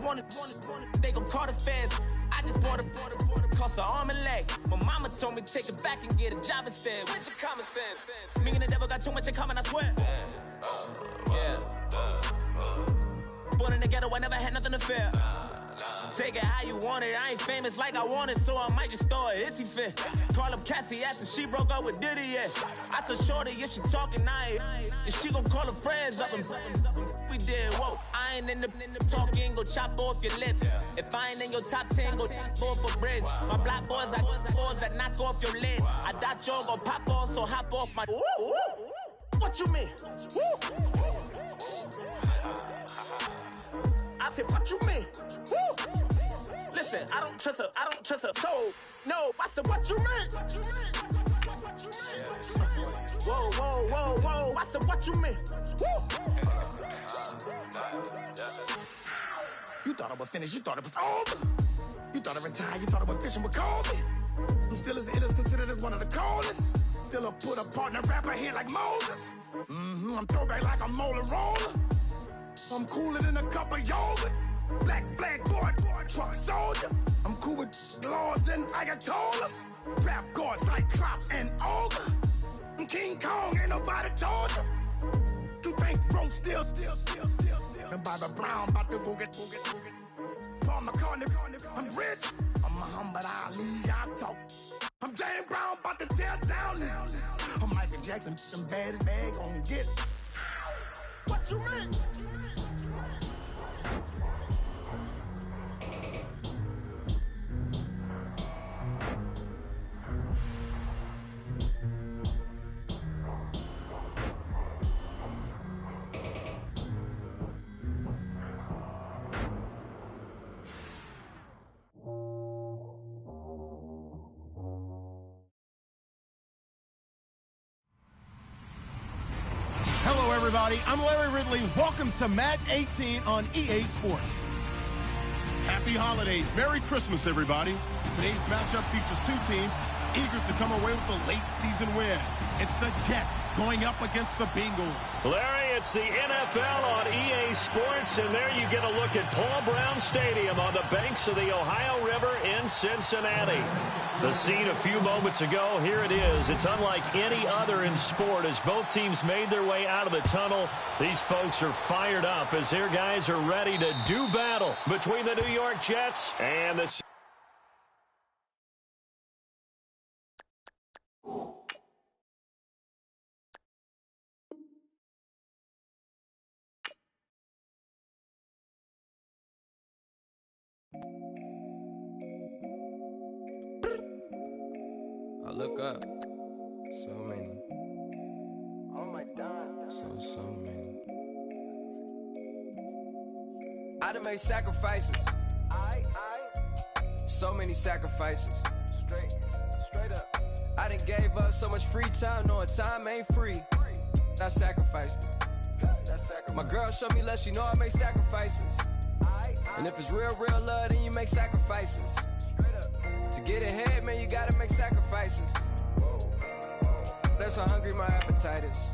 wanted, they gon' call the feds. I just bought a cost an arm and leg. My mama told me take it back and get a job instead. Where's your common sense? Me and the devil got too much in common, I swear. Yeah. Born in the ghetto, I never had nothing to fear. Take it how you want it. I ain't famous like I want it, so I might just throw a hissy fit. Call up Cassie after she broke up with Diddy, yeah. I told Shorty if she talking, and she gon' call her friends up and we did, whoa. I ain't in the talking, go chop off your lips. If I ain't in your top 10, go top 4 for bridge. My black boys, I boys that knock off your lid. I thought y'all gon' pop off, so hop off my. What you mean? I said, what you mean? Listen, I don't trust her, so no. I said, what you mean? Whoa. I said, what you mean? You thought I was finished, you thought it was over. You thought I retired, you thought I went fishing with Kobe. I'm still as ill as considered as one of the coldest. Still a put a partner rapper here like Moses. I'm throwback like a molar roller. I'm cooler than a cup of yogurt. Black flag boy, truck soldier. I'm cool with laws and ayatollahs. Rap gods like Klops and Olga. I'm King Kong, ain't nobody told you. You think Rome still. And Bobby Brown about to go get. Paul McCartney, I'm rich. I'm Muhammad Ali, I talk. I'm James Brown, about to tear down this. I'm Michael Jackson, them bad gon' get. What you mean? Hello, everybody. I'm Larry Ridley. Welcome to Madden 18 on EA Sports. Happy holidays. Merry Christmas, everybody. Today's matchup features two teams eager to come away with a late season win. It's the Jets going up against the Bengals. Larry, it's the NFL on EA Sports, and there you get a look at Paul Brown Stadium on the banks of the Ohio River in Cincinnati. The scene a few moments ago, here it is. It's unlike any other in sport as both teams made their way out of the tunnel. These folks are fired up as their guys are ready to do battle between the New York Jets and the... I look up, so many. Oh my God. So many. I done made sacrifices. So many sacrifices. Straight up. I done gave up so much free time, knowing time ain't free. I sacrificed it. My girl showed me love, she know I make sacrifices. And if it's real love, then you make sacrifices. To get ahead, man, you gotta make sacrifices. That's how hungry my appetite is.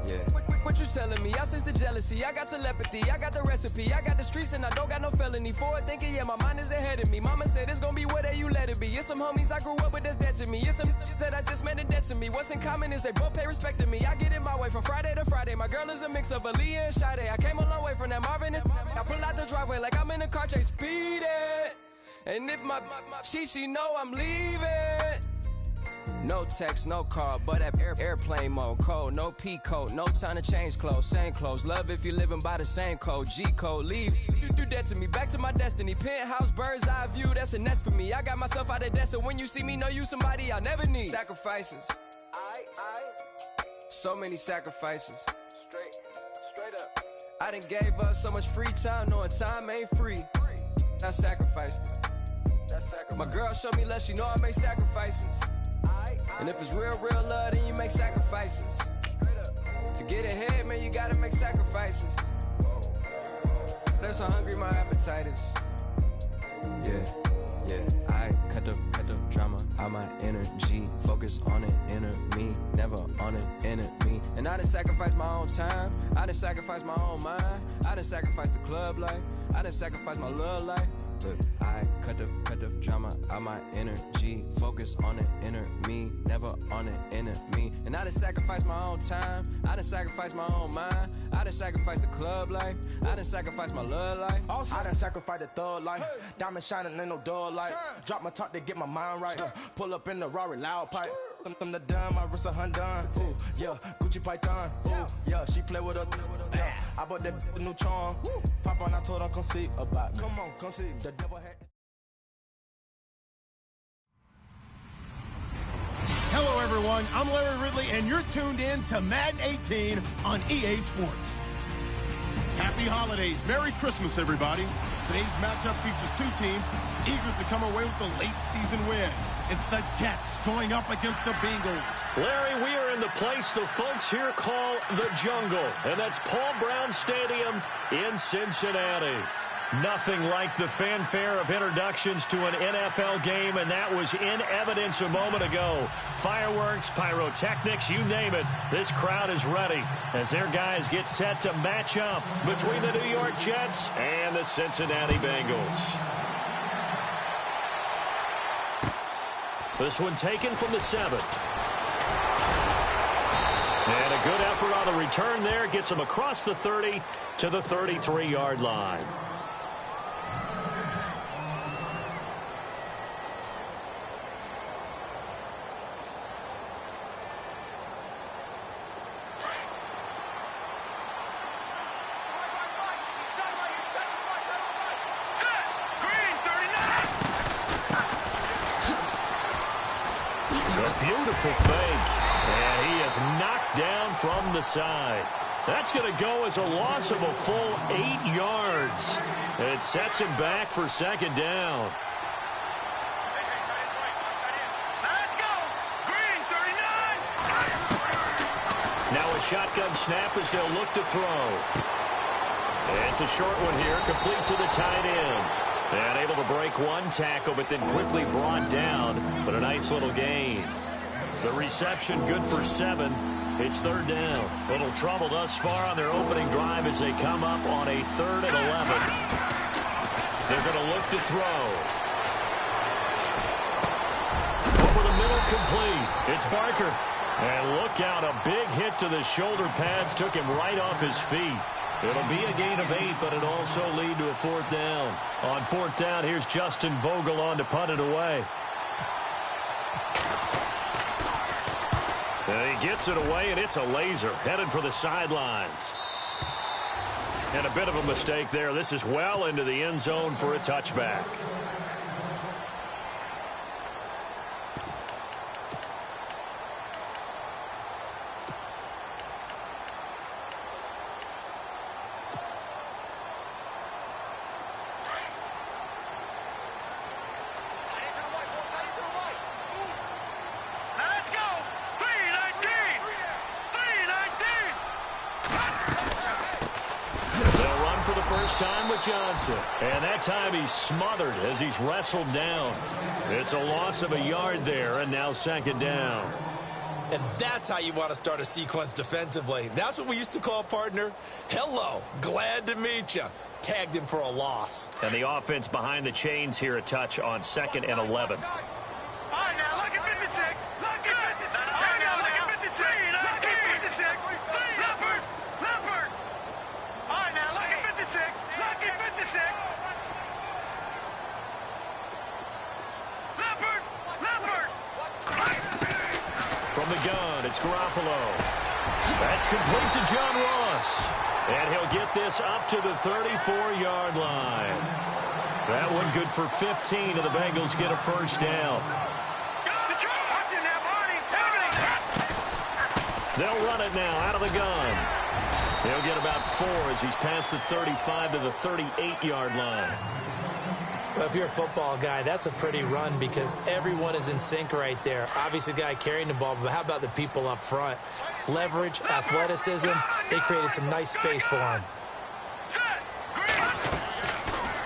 Yeah. What you telling me? I sense the jealousy, I got telepathy, I got the recipe, I got the streets and I don't got no felony. Forward thinking, yeah, my mind is ahead of me. Mama said it's gonna be where you let it be. It's some homies I grew up with that's dead to me. It's some that I just met in debt to me. What's in common is they both pay respect to me. I get in my way from Friday to Friday. My girl is a mix of Aaliyah and Sade. I came a long way from that Marvin and I pull out the driveway like I'm in a car chase speeding. And if my she know I'm leaving. No text, no call, but at airplane mode. Cold, no P code, no time to change clothes. Same clothes, love if you living by the same code. G code, leave. You do that to me, back to my destiny. Penthouse, bird's eye view, that's a nest for me. I got myself out of debt, so when you see me, know you somebody I'll never need. Sacrifices. So many sacrifices. Straight up. I done gave up so much free time, knowing time ain't free. I sacrificed it. My girl showed me love, she know I make sacrifices. And if it's real love, then you make sacrifices. To get ahead, man, you gotta make sacrifices. That's how hungry my appetite is. Yeah. I cut the drama out my energy. Focus on it, inner me, never on it, enemy. And I done sacrificed my own time. I done sacrificed my own mind. I done sacrificed the club life. I done sacrificed my love life. But I cut the drama out my energy. Focus on it, inner me, never on it, enemy. And I done sacrificed my own time. I done sacrificed my own mind. I done sacrificed the club life. I done sacrificed my love life. Also, I done sacrificed the thug life. Diamond shining, ain't no dull light. Drop my top to get my mind right. Pull up in the Rari loud pipe. Them the dime, my wrist a Hyundai. Ooh, yeah, Gucci Python. Ooh, yeah, she play with her. Yeah, I bought that the new charm. Pop on, I told her come see about. Come on, come see. The devil had. Hello, everyone. I'm Larry Ridley, and you're tuned in to Madden 18 on EA Sports. Happy holidays. Merry Christmas, everybody. Today's matchup features two teams eager to come away with a late season win. It's the Jets going up against the Bengals. Larry, we are in the place the folks here call the jungle, and that's Paul Brown Stadium in Cincinnati. Nothing like the fanfare of introductions to an NFL game, and that was in evidence a moment ago. Fireworks, pyrotechnics, you name it. This crowd is ready as their guys get set to match up between the New York Jets and the Cincinnati Bengals. This one taken from the 7th. And a good effort on the return there. Gets him across the 30 to the 33-yard line. Beautiful fake, and he is knocked down from the side. That's going to go as a loss of a full 8 yards. It sets him back for second down. Let's go! Green, 39! Now a shotgun snap as they'll look to throw. It's a short one here, complete to the tight end. And able to break one tackle, but then quickly brought down. But a nice little gain. The reception good for 7. It's third down. Little trouble thus far on their opening drive as they come up on a 3rd and 11. They're going to look to throw. Over the middle, complete. It's Barker. And look out, a big hit to the shoulder pads took him right off his feet. It'll be a gain of 8, but it'll also lead to a 4th down. On 4th down, here's Justin Vogel on to punt it away. And he gets it away, and it's a laser headed for the sidelines. And a bit of a mistake there. This is well into the end zone for a touchback. Johnson, and that time he's smothered as he's wrestled down. It's a loss of a yard there, and now second down. And that's how you want to start a sequence defensively. That's what we used to call, partner, hello, glad to meet you. Tagged him for a loss. And the offense behind the chains here, a touch on 2nd and 11. All right, now, look at 56. Look at 56. All right, now, look at 56. Look at 56. Leopard. Leopard. All right, now, look at 56. Look at 56. Leopard. Leopard. From the gun, it's Garoppolo. That's complete to John Ross. And he'll get this up to the 34-yard line. That one good for 15, and the Bengals get a first down. They'll run it now out of the gun. He'll get about 4 as he's past the 35 to the 38-yard line. Well, if you're a football guy, that's a pretty run because everyone is in sync right there. Obviously, the guy carrying the ball, but how about the people up front? Leverage, athleticism, they created some nice space for him.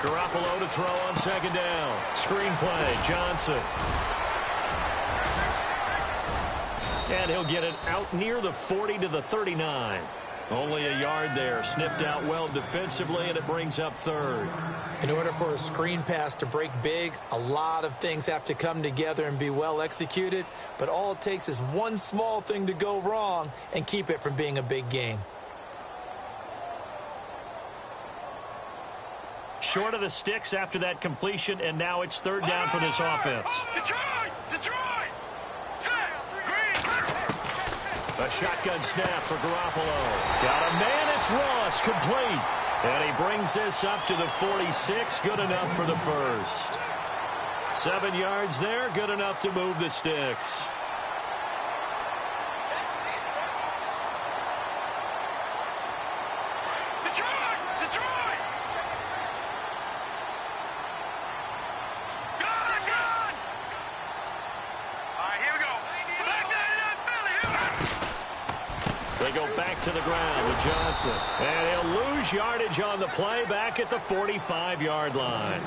Garoppolo to throw on second down. Screenplay, Johnson. And he'll get it out near the 40 to the 39. Only a yard there. Sniffed out well defensively, and it brings up third. In order for a screen pass to break big, a lot of things have to come together and be well executed. But all it takes is one small thing to go wrong and keep it from being a big game. Short of the sticks after that completion, and now it's third down for this offense. Detroit! Detroit! Set! A shotgun snap for Garoppolo. Got a man, it's Ross, complete. And he brings this up to the 46, good enough for the first. 7 yards there, good enough to move the sticks. Detroit! Detroit! Gun! All right, here we go. Back to They go back to the ground with Johnson. And he'll lose yardage on the play back at the 45-yard line.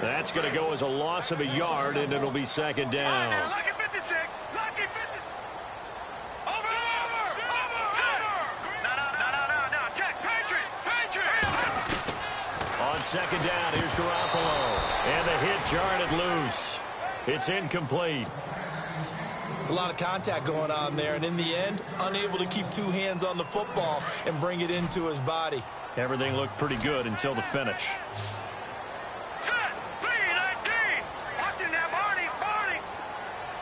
That's going to go as a loss of a yard, and it'll be second down. Lucky 56. Lucky 56. Over. No. Check. Patriot. On second down, here's Garoppolo. And the hit jarred loose. It's incomplete. It's a lot of contact going on there, and in the end, unable to keep two hands on the football and bring it into his body. Everything looked pretty good until the finish. Set. B-19. Watching that, Barney.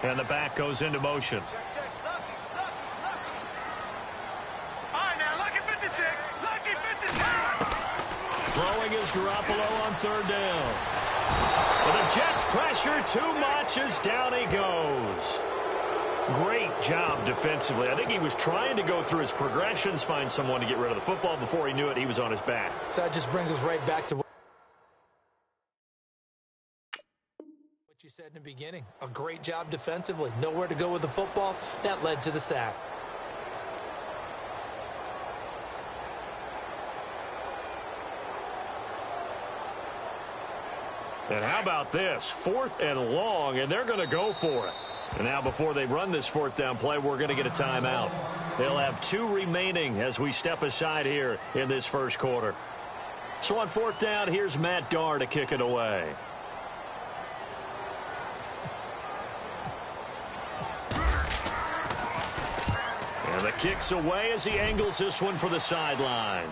And the back goes into motion. All right, now, lucky 56. Lucky 56. Throwing is Garoppolo on third down. And the Jets pressure too much as down he goes. Great job defensively. I think he was trying to go through his progressions, find someone to get rid of the football. Before he knew it, he was on his back. So that just brings us right back to what you said in the beginning. A great job defensively. Nowhere to go with the football. That led to the sack. And how about this? 4th and long, and they're going to go for it. And now before they run this 4th down play, we're going to get a timeout. They'll have 2 remaining as we step aside here in this first quarter. So on 4th down, here's Matt Darr to kick it away. And the kick's away as he angles this one for the sideline.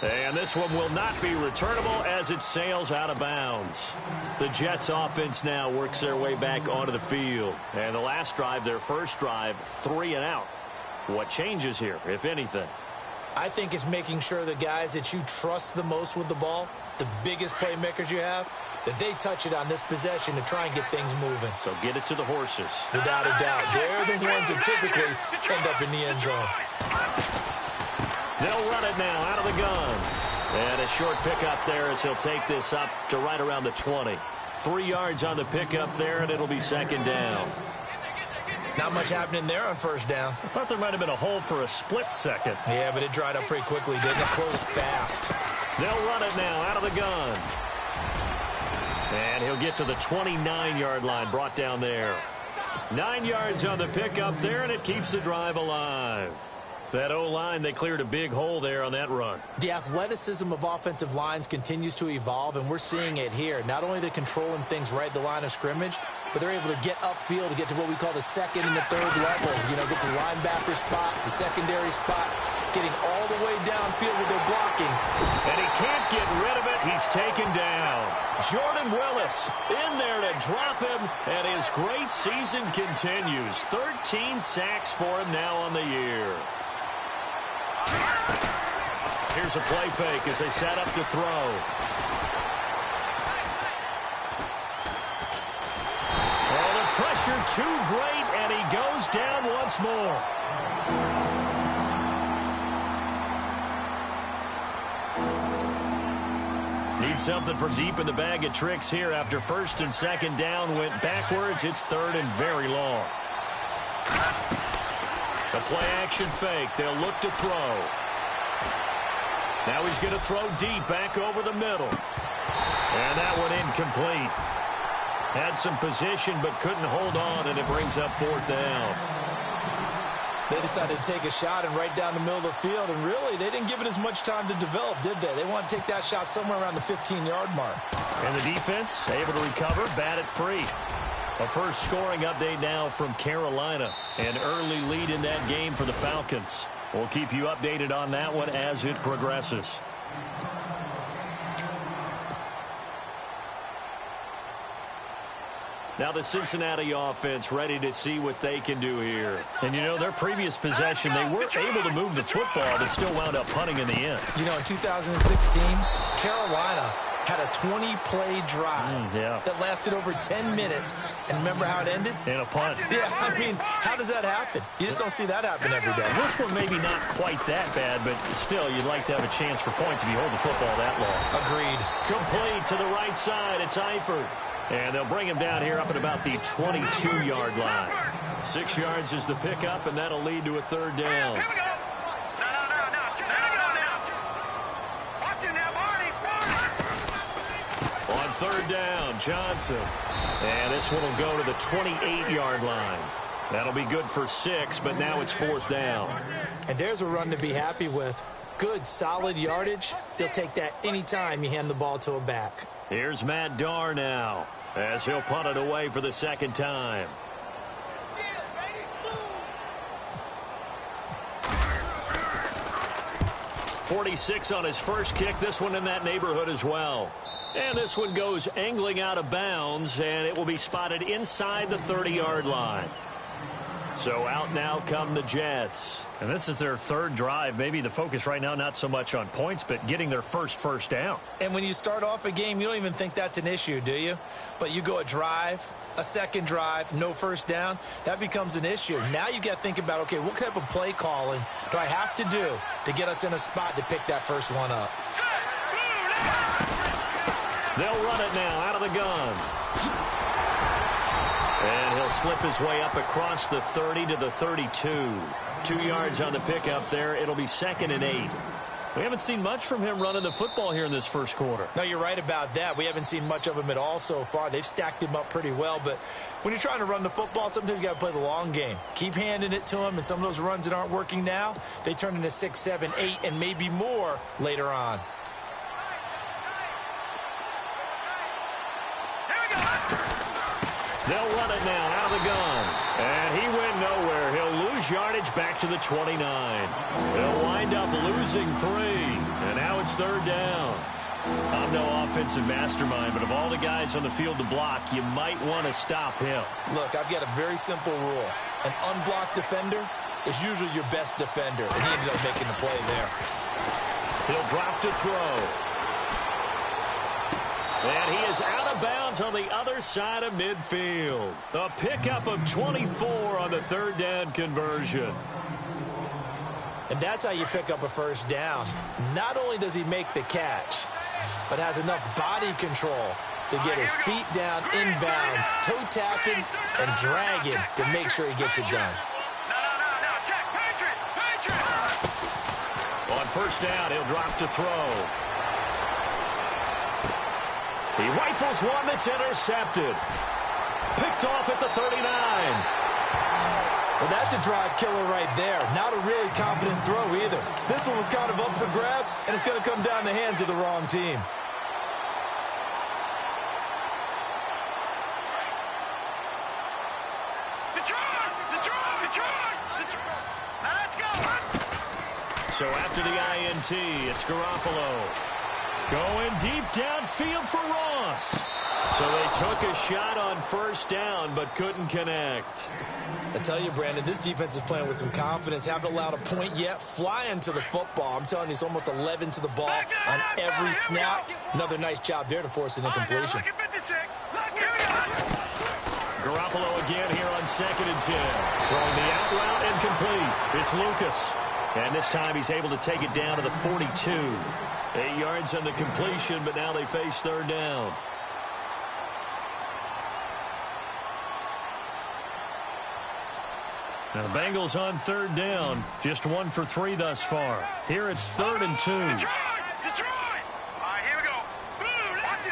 And this one will not be returnable as it sails out of bounds. The Jets offense now works their way back onto the field. And the last drive, their first drive, 3 and out. What changes here, if anything? I think it's making sure the guys that you trust the most with the ball, the biggest playmakers you have, that they touch it on this possession to try and get things moving. So get it to the horses. Without a doubt. They're the ones that typically end up in the end zone. They'll run it now out of the gun. And a short pickup there as he'll take this up to right around the 20. 3 yards on the pickup there, and it'll be second down. Not much happening there on first down. I thought there might have been a hole for a split second. Yeah, but it dried up pretty quickly, didn't it? Closed fast. They'll run it now out of the gun. And he'll get to the 29-yard line, brought down there. 9 yards on the pickup there, and it keeps the drive alive. That O-line, they cleared a big hole there on that run. The athleticism of offensive lines continues to evolve, and we're seeing it here. Not only are they controlling things right at the line of scrimmage, but they're able to get upfield to get to what we call the second and the third levels. You know, get to the linebacker spot, the secondary spot, getting all the way downfield with their blocking. And he can't get rid of it. He's taken down. Jordan Willis in there to drop him, and his great season continues. 13 sacks for him now on the year. Here's a play fake as they set up to throw. Oh, the pressure too great, and he goes down once more. Need something from deep in the bag of tricks here after first and second down went backwards. It's third and very long. The play action fake. They'll look to throw. Now he's going to throw deep back over the middle. And that one incomplete. Had some position but couldn't hold on, and it brings up 4th down. They decided to take a shot and right down the middle of the field, and really, they didn't give it as much time to develop, did they? They want to take that shot somewhere around the 15-yard mark. And the defense able to recover, bat it free. A first scoring update now from Carolina. An early lead in that game for the Falcons. We'll keep you updated on that one as it progresses. Now the Cincinnati offense ready to see what they can do here. And, you know, their previous possession, they weren't able to move the football, but still wound up punting in the end. You know, in 2016, Carolina had a 20-play drive that lasted over 10 minutes. And remember how it ended? In a punt. Yeah, I mean, how does that happen? You just don't see that happen every day. This one maybe not quite that bad, but still, you'd like to have a chance for points if you hold the football that long. Agreed. Complete to the right side. It's Eifert. And they'll bring him down here up at about the 22-yard line. 6 yards is the pickup, and that'll lead to a 3rd down. Here we go. Watch it now, Barney. On 3rd down, Johnson. And this one will go to the 28-yard line. That'll be good for 6, but now it's 4th down. And there's a run to be happy with. Good, solid yardage. They'll take that anytime you hand the ball to a back. Here's Matt Darr now, as he'll punt it away for the 2nd time. .46 on his first kick. This one in that neighborhood as well. And this one goes angling out of bounds, and it will be spotted inside the 30-yard line. So out now come the Jets. And this is their 3rd drive. Maybe the focus right now not so much on points, but getting their first down. And when you start off a game, you don't even think that's an issue, do you? But you go a drive, a 2nd drive, no first down, that becomes an issue. Now you got to think about, okay, what type of play calling do I have to do to get us in a spot to pick that first one up? They'll run it now out of the gun. And he'll slip his way up across the 30 to the 32. 2 yards on the pickup there. It'll be 2nd and 8. We haven't seen much from him running the football here in this first quarter. No, you're right about that. We haven't seen much of him at all so far. They've stacked him up pretty well. But when you're trying to run the football, sometimes you got to play the long game. Keep handing it to him, and some of those runs that aren't working now, they turn into 6, 7, 8, and maybe more later on. They'll run it now out of the gun. And he went nowhere. He'll lose yardage back to the 29. They'll wind up losing 3. And now it's 3rd down. I'm no offensive mastermind, but of all the guys on the field to block, you might want to stop him. Look, I've got a very simple rule. An unblocked defender is usually your best defender, and he ended up making the play there. He'll drop to throw. And he is out of bounds on the other side of midfield. A pickup of 24 on the 3rd down conversion. And that's how you pick up a first down. Not only does he make the catch, but has enough body control to get his feet down inbounds, toe tapping and dragging to make sure he gets it done. On first down, he'll drop to throw. He rifles one that's intercepted. Picked off at the 39. Well, that's a drive killer right there. Not a really confident throw either. This one was kind of up for grabs, and it's going to come down the hands of the wrong team. So after the INT, it's Garoppolo. Going deep downfield for Ross. So they took a shot on first down, but couldn't connect. I tell you, Brandon, this defense is playing with some confidence. Haven't allowed a point yet. Flying to the football. I'm telling you, it's almost 11 to the ball on every snap. Another nice job there to force an incompletion. Garoppolo again here on 2nd and 10. Throwing the out route incomplete. It's Lucas. And this time he's able to take it down to the 42. 8 yards on the completion, but now they face 3rd down. Now the Bengals on 3rd down. Just 1 for 3 thus far. Here it's 3rd and 2. Detroit! All right, here we go. Watch it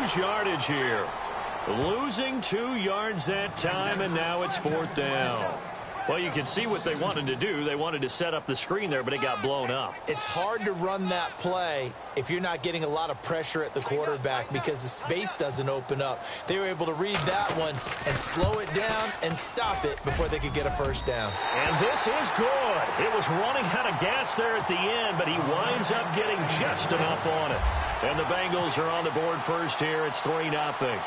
lose yardage here. Losing 2 yards that time, and now it's 4th down. Well, you can see what they wanted to do. They wanted to set up the screen there, but it got blown up. It's hard to run that play if you're not getting a lot of pressure at the quarterback because the space doesn't open up. They were able to read that one and slow it down and stop it before they could get a first down. And this is good. It was running out of gas there at the end, but he winds up getting just enough on it. And the Bengals are on the board first here. It's 3-0.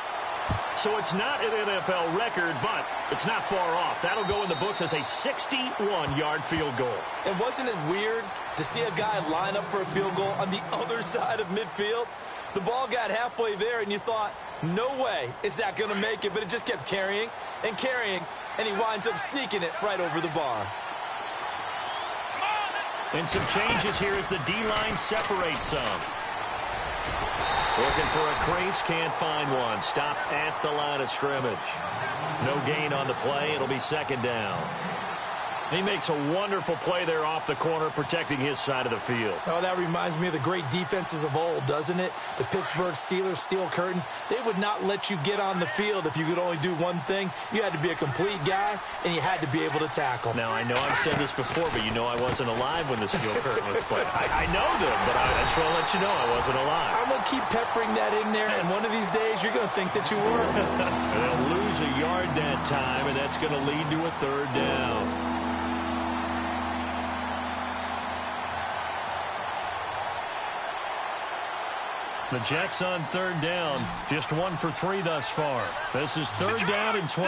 So it's not an NFL record, but it's not far off. That'll go in the books as a 61-yard field goal. And wasn't it weird to see a guy line up for a field goal on the other side of midfield? The ball got halfway there, and you thought, no way is that going to make it, but it just kept carrying, and he winds up sneaking it right over the bar. And some changes here as the D-line separates some. Looking for a crease, can't find one. Stopped at the line of scrimmage. No gain on the play. It'll be 2nd down. He makes a wonderful play there off the corner, protecting his side of the field. Oh, that reminds me of the great defenses of old, doesn't it? The Pittsburgh Steelers, steel curtain. They would not let you get on the field if you could only do one thing. You had to be a complete guy, and you had to be able to tackle. Now, I know I've said this before, but you know I wasn't alive when the steel curtain was played. I know them, but I just want to let you know I wasn't alive. I'm going to keep peppering that in there, and one of these days you're going to think that you were. And they'll lose a yard that time, and that's going to lead to a 3rd down. The Jets on 3rd down, just 1 for 3 thus far. This is 3rd down and 12.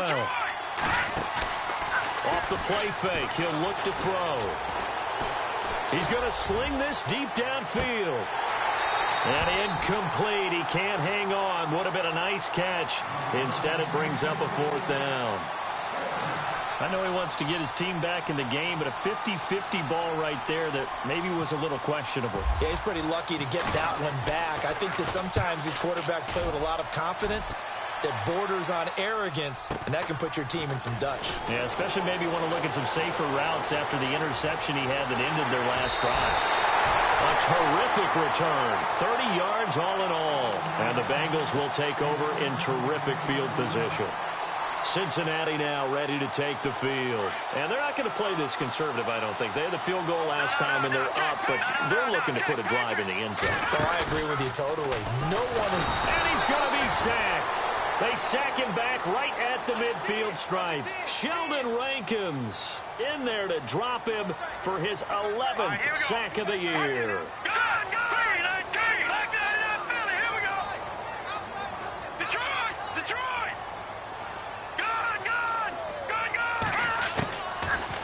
Off the play fake, he'll look to throw. He's going to sling this deep downfield. And incomplete, he can't hang on. Would have been a nice catch. Instead, it brings up a 4th down. I know he wants to get his team back in the game, but a 50-50 ball right there that maybe was a little questionable. Yeah, he's pretty lucky to get that one back. I think that sometimes these quarterbacks play with a lot of confidence that borders on arrogance, and that can put your team in some Dutch. Yeah, especially maybe want to look at some safer routes after the interception he had that ended their last drive. A terrific return, 30 yards all in all, and the Bengals will take over in terrific field position. Cincinnati now ready to take the field. And they're not going to play this conservative, I don't think. They had the field goal last time, and they're up, but they're looking to put a drive in the end zone. Oh, I agree with you totally. No one is... And he's going to be sacked. They sack him back right at the midfield stripe. Sheldon Rankins in there to drop him for his 11th sack of the year.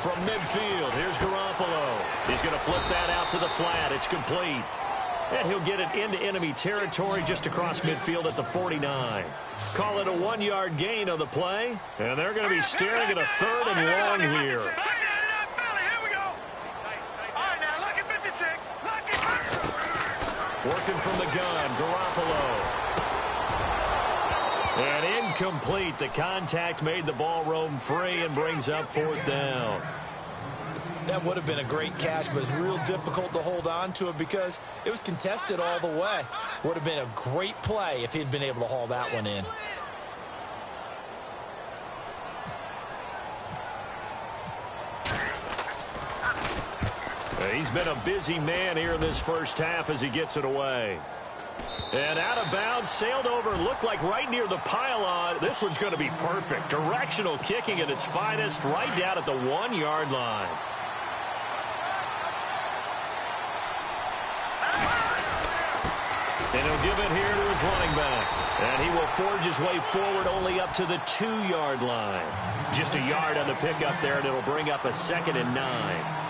From midfield, here's Garoppolo. He's going to flip that out to the flat. It's complete. And he'll get it into enemy territory just across midfield at the 49. Call it a 1-yard gain on the play. And they're going to be staring at a 3rd and long here. Working from the gun, Garoppolo. And incomplete. The contact made the ball roam free and brings up 4th down. That would have been a great catch, but it's real difficult to hold on to it because it was contested all the way. Would have been a great play if he'd been able to haul that one in. He's been a busy man here in this first half as he gets it away. And out of bounds, sailed over, looked like right near the pylon. This one's going to be perfect. Directional kicking at its finest, right down at the 1-yard line. And he'll give it here to his running back. And he will forge his way forward only up to the 2-yard line. Just a yard on the pickup there, and it'll bring up a 2nd and 9.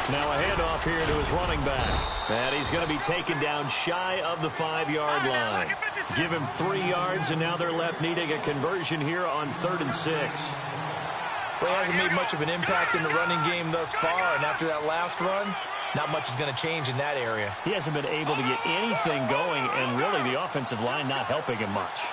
Now a handoff here to his running back. And he's going to be taken down shy of the 5-yard line. Give him 3 yards, and now they're left needing a conversion here on 3rd and 6. Well, he hasn't made much of an impact in the running game thus far, and after that last run, not much is going to change in that area. He hasn't been able to get anything going, and really the offensive line not helping him much.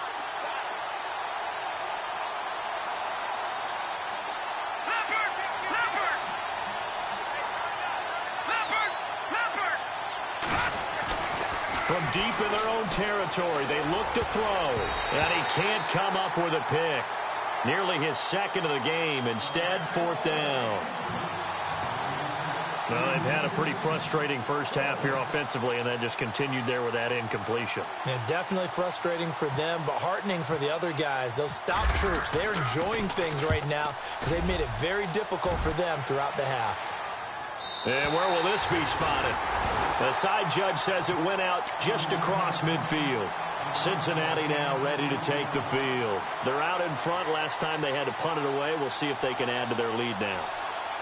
From deep in their own territory, they look to throw, and he can't come up with a pick. Nearly his second of the game. Instead, 4th down. Well, they've had a pretty frustrating first half here offensively, and that just continued there with that incompletion. Yeah, definitely frustrating for them, but heartening for the other guys. Those stop troops, they're enjoying things right now because they've made it very difficult for them throughout the half. And where will this be spotted? The side judge says it went out just across midfield. Cincinnati now ready to take the field. They're out in front. Last time they had to punt it away. We'll see if they can add to their lead now.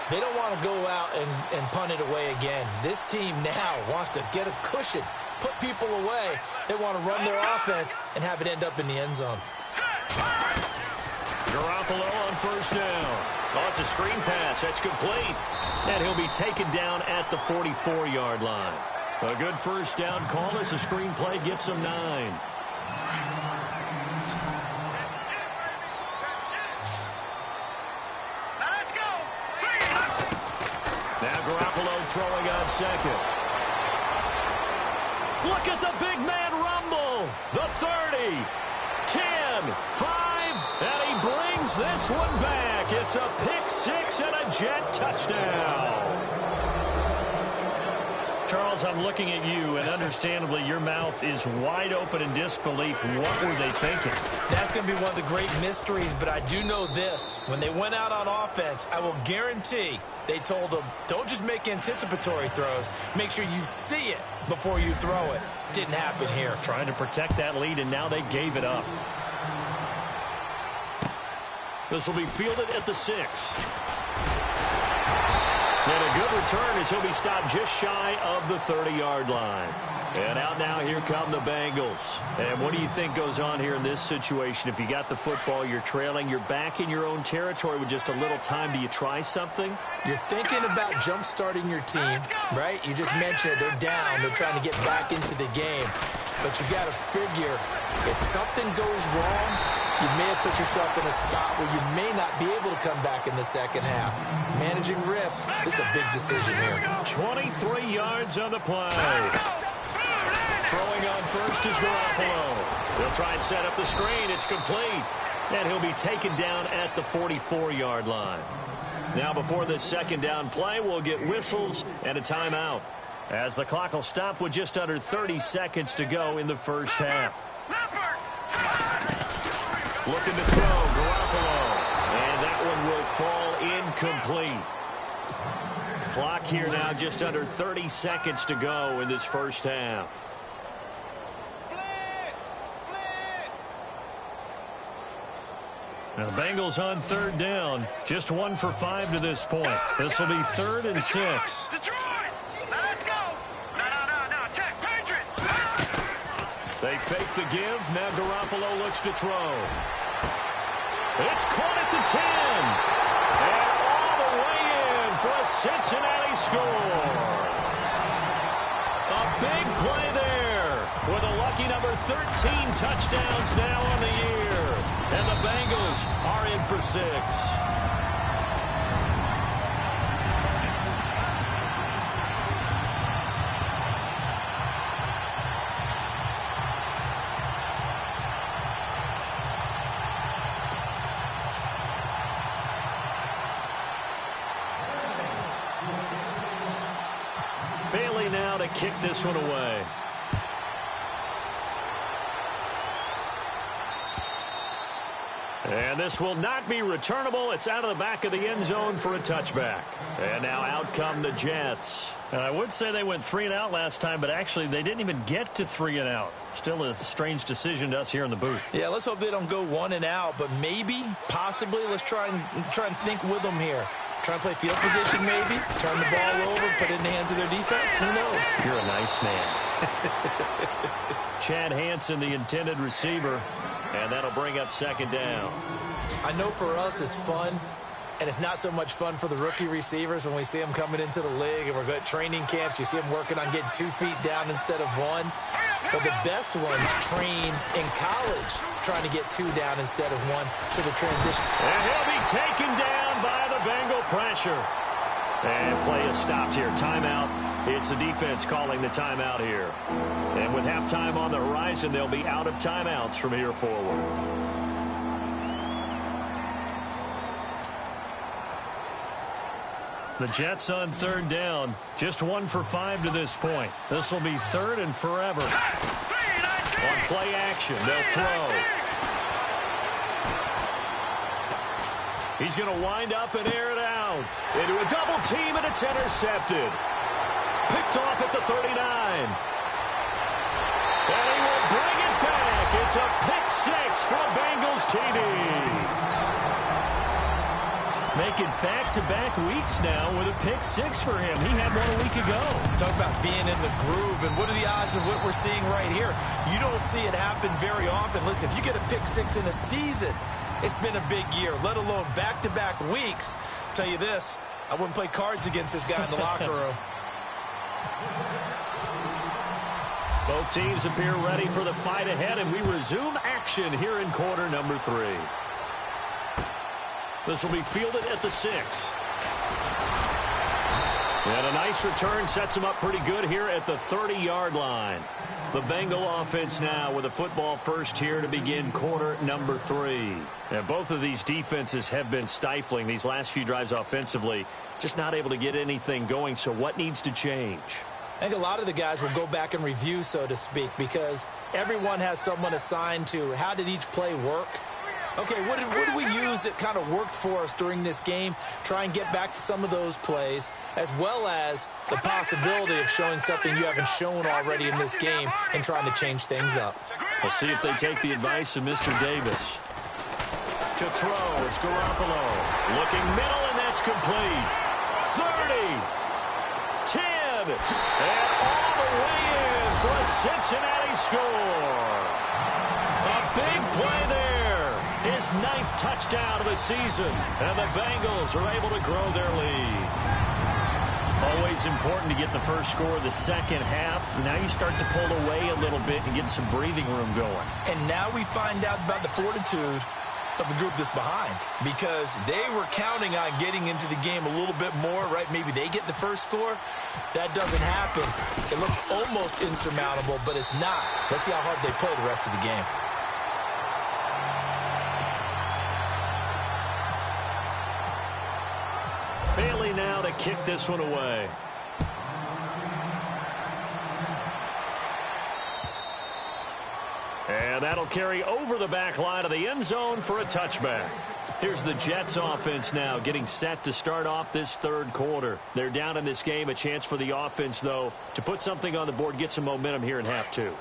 They don't want to go out and punt it away again. This team now wants to get a cushion, put people away. They want to run their offense and have it end up in the end zone. Garoppolo on 1st down. Oh, it's a screen pass. That's complete. And he'll be taken down at the 44-yard line. A good 1st down call as the screen play gets them 9. Now Garoppolo throwing on 2nd. Look at the big man rumble. The 30, 10, 5, and he brings this one back. It's a pick 6 and a Jet touchdown. Charles, I'm looking at you, and understandably your mouth is wide open in disbelief. What were they thinking? That's going to be one of the great mysteries, but I do know this. When they went out on offense, I will guarantee they told them, don't just make anticipatory throws. Make sure you see it before you throw it. Didn't happen here. Trying to protect that lead, and now they gave it up. This will be fielded at the 6. And a good return as he'll be stopped just shy of the 30-yard line. And out now, here come the Bengals. And what do you think goes on here in this situation? If you got the football, you're trailing, you're back in your own territory with just a little time. Do you try something? You're thinking about jump-starting your team, right? You just mentioned it. They're down. They're trying to get back into the game. But you got to figure, if something goes wrong, you may have put yourself in a spot where you may not be able to come back in the second half. Managing risk, this is a big decision here. 23 yards on the play. Throwing on 1st is Garoppolo. They'll try and set up the screen. It's complete. And he'll be taken down at the 44-yard line. Now before this 2nd down play, we'll get whistles and a timeout, as the clock will stop with just under 30 seconds to go in the first half. Looking to throw, Garoppolo. And that one will fall incomplete. Clock here now just under 30 seconds to go in this first half. Now the Bengals on 3rd down. Just 1 for 5 to this point. This will be 3rd and 6. They fake the give. Now Garoppolo looks to throw. It's caught at the 10. And all the way in for a Cincinnati score. A big play there with a lucky number 13 touchdowns now on the year. And the Bengals are in for 6. Bailey now to kick this one away. And this will not be returnable. It's out of the back of the end zone for a touchback. And now out come the Jets. I would say they went 3 and out last time, but actually they didn't even get to 3 and out. Still a strange decision to us here in the booth. Yeah, let's hope they don't go 1 and out, but maybe, possibly, let's try and think with them here. Try and play field position maybe, turn the ball over, put it in the hands of their defense. Who knows? You're a nice man. Chad Hansen, the intended receiver, and that'll bring up 2nd down. I know for us it's fun And it's not so much fun for the rookie receivers when we see them coming into the league and we're going to training camps. You see them working on getting 2 feet down instead of 1. But the best ones train in college trying to get 2 down instead of 1. So the transition. And he'll be taken down by the Bengal pressure. And play is stopped here. Timeout. It's the defense calling the timeout here. And with halftime on the horizon, they'll be out of timeouts from here forward. The Jets on 3rd down. Just 1 for 5 to this point. This will be 3rd and forever. On play action, they'll throw. He's going to wind up and air it out. Into a double team, and it's intercepted. Picked off at the 39. And he will bring it back. It's a pick 6 for Bengals TD. Making back-to-back weeks now with a pick 6 for him. He had 1 a week ago. Talk about being in the groove, and what are the odds of what we're seeing right here? You don't see it happen very often. Listen, if you get a pick 6 in a season, it's been a big year, let alone back-to-back weeks. I'll tell you this, I wouldn't play cards against this guy in the locker room. Both teams appear ready for the fight ahead, and we resume action here in quarter number 3. This will be fielded at the 6. And a nice return sets him up pretty good here at the 30-yard line. The Bengal offense now with a football first here to begin quarter number 3. And both of these defenses have been stifling these last few drives offensively. Just not able to get anything going, so what needs to change? I think a lot of the guys will go back and review, so to speak, because everyone has someone assigned to how did each play work. Okay, what did we use that kind of worked for us during this game? Try and get back to some of those plays, as well as the possibility of showing something you haven't shown already in this game and trying to change things up. We'll see if they take the advice of Mr. Davis. To throw, it's Garoppolo. Looking middle, and that's complete. 30, 10, and all the way in for a Cincinnati score. A big play there. His 9th touchdown of the season, and the Bengals are able to grow their lead. Always important to get the first score of the second half. Now you start to pull away a little bit and get some breathing room going. And now we find out about the fortitude of the group that's behind, because they were counting on getting into the game a little bit more, right? Maybe they get the first score. That doesn't happen. It looks almost insurmountable, but it's not. Let's see how hard they play the rest of the game. Bailey now to kick this one away. And that'll carry over the back line of the end zone for a touchback. Here's the Jets offense now getting set to start off this 3rd quarter. They're down in this game. A chance for the offense, though, to put something on the board, get some momentum here in half 2.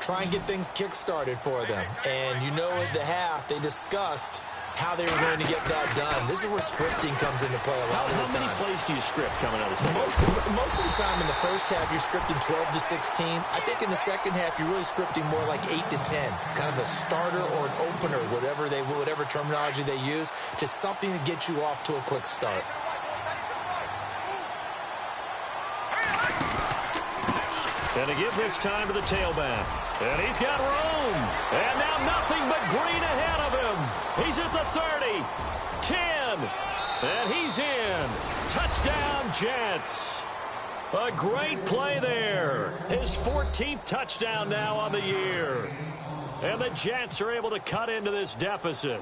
Try and get things kick-started for them. And you know at the half they discussed how they were going to get that done. This is where scripting comes into play a lot of the time. How many plays do you script coming out of the second? Most of the time in the first half, you're scripting 12 to 16. I think in the second half, you're really scripting more like 8 to 10. Kind of a starter or an opener, whatever terminology they use, just something to get you off to a quick start. And to give this time to the tailback. And he's got room. And now nothing but green ahead of him. He's at the 30. 10. And he's in. Touchdown, Jets. A great play there. His 14th touchdown now on the year. And the Jets are able to cut into this deficit.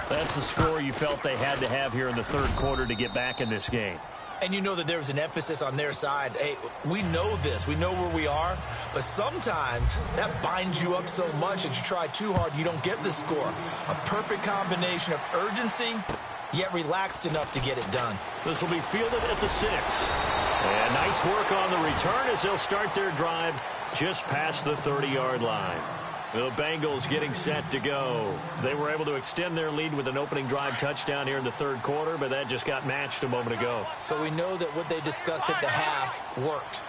That's a score you felt they had to have here in the 3rd quarter to get back in this game. And you know that there was an emphasis on their side. Hey, we know this. We know where we are. But sometimes that binds you up so much that you try too hard, you don't get the score. A perfect combination of urgency, yet relaxed enough to get it done. This will be fielded at the 6. And nice work on the return as they'll start their drive just past the 30-yard line. The Bengals getting set to go. They were able to extend their lead with an opening drive touchdown here in the 3rd quarter, but that just got matched a moment ago. So we know that what they discussed at the half worked.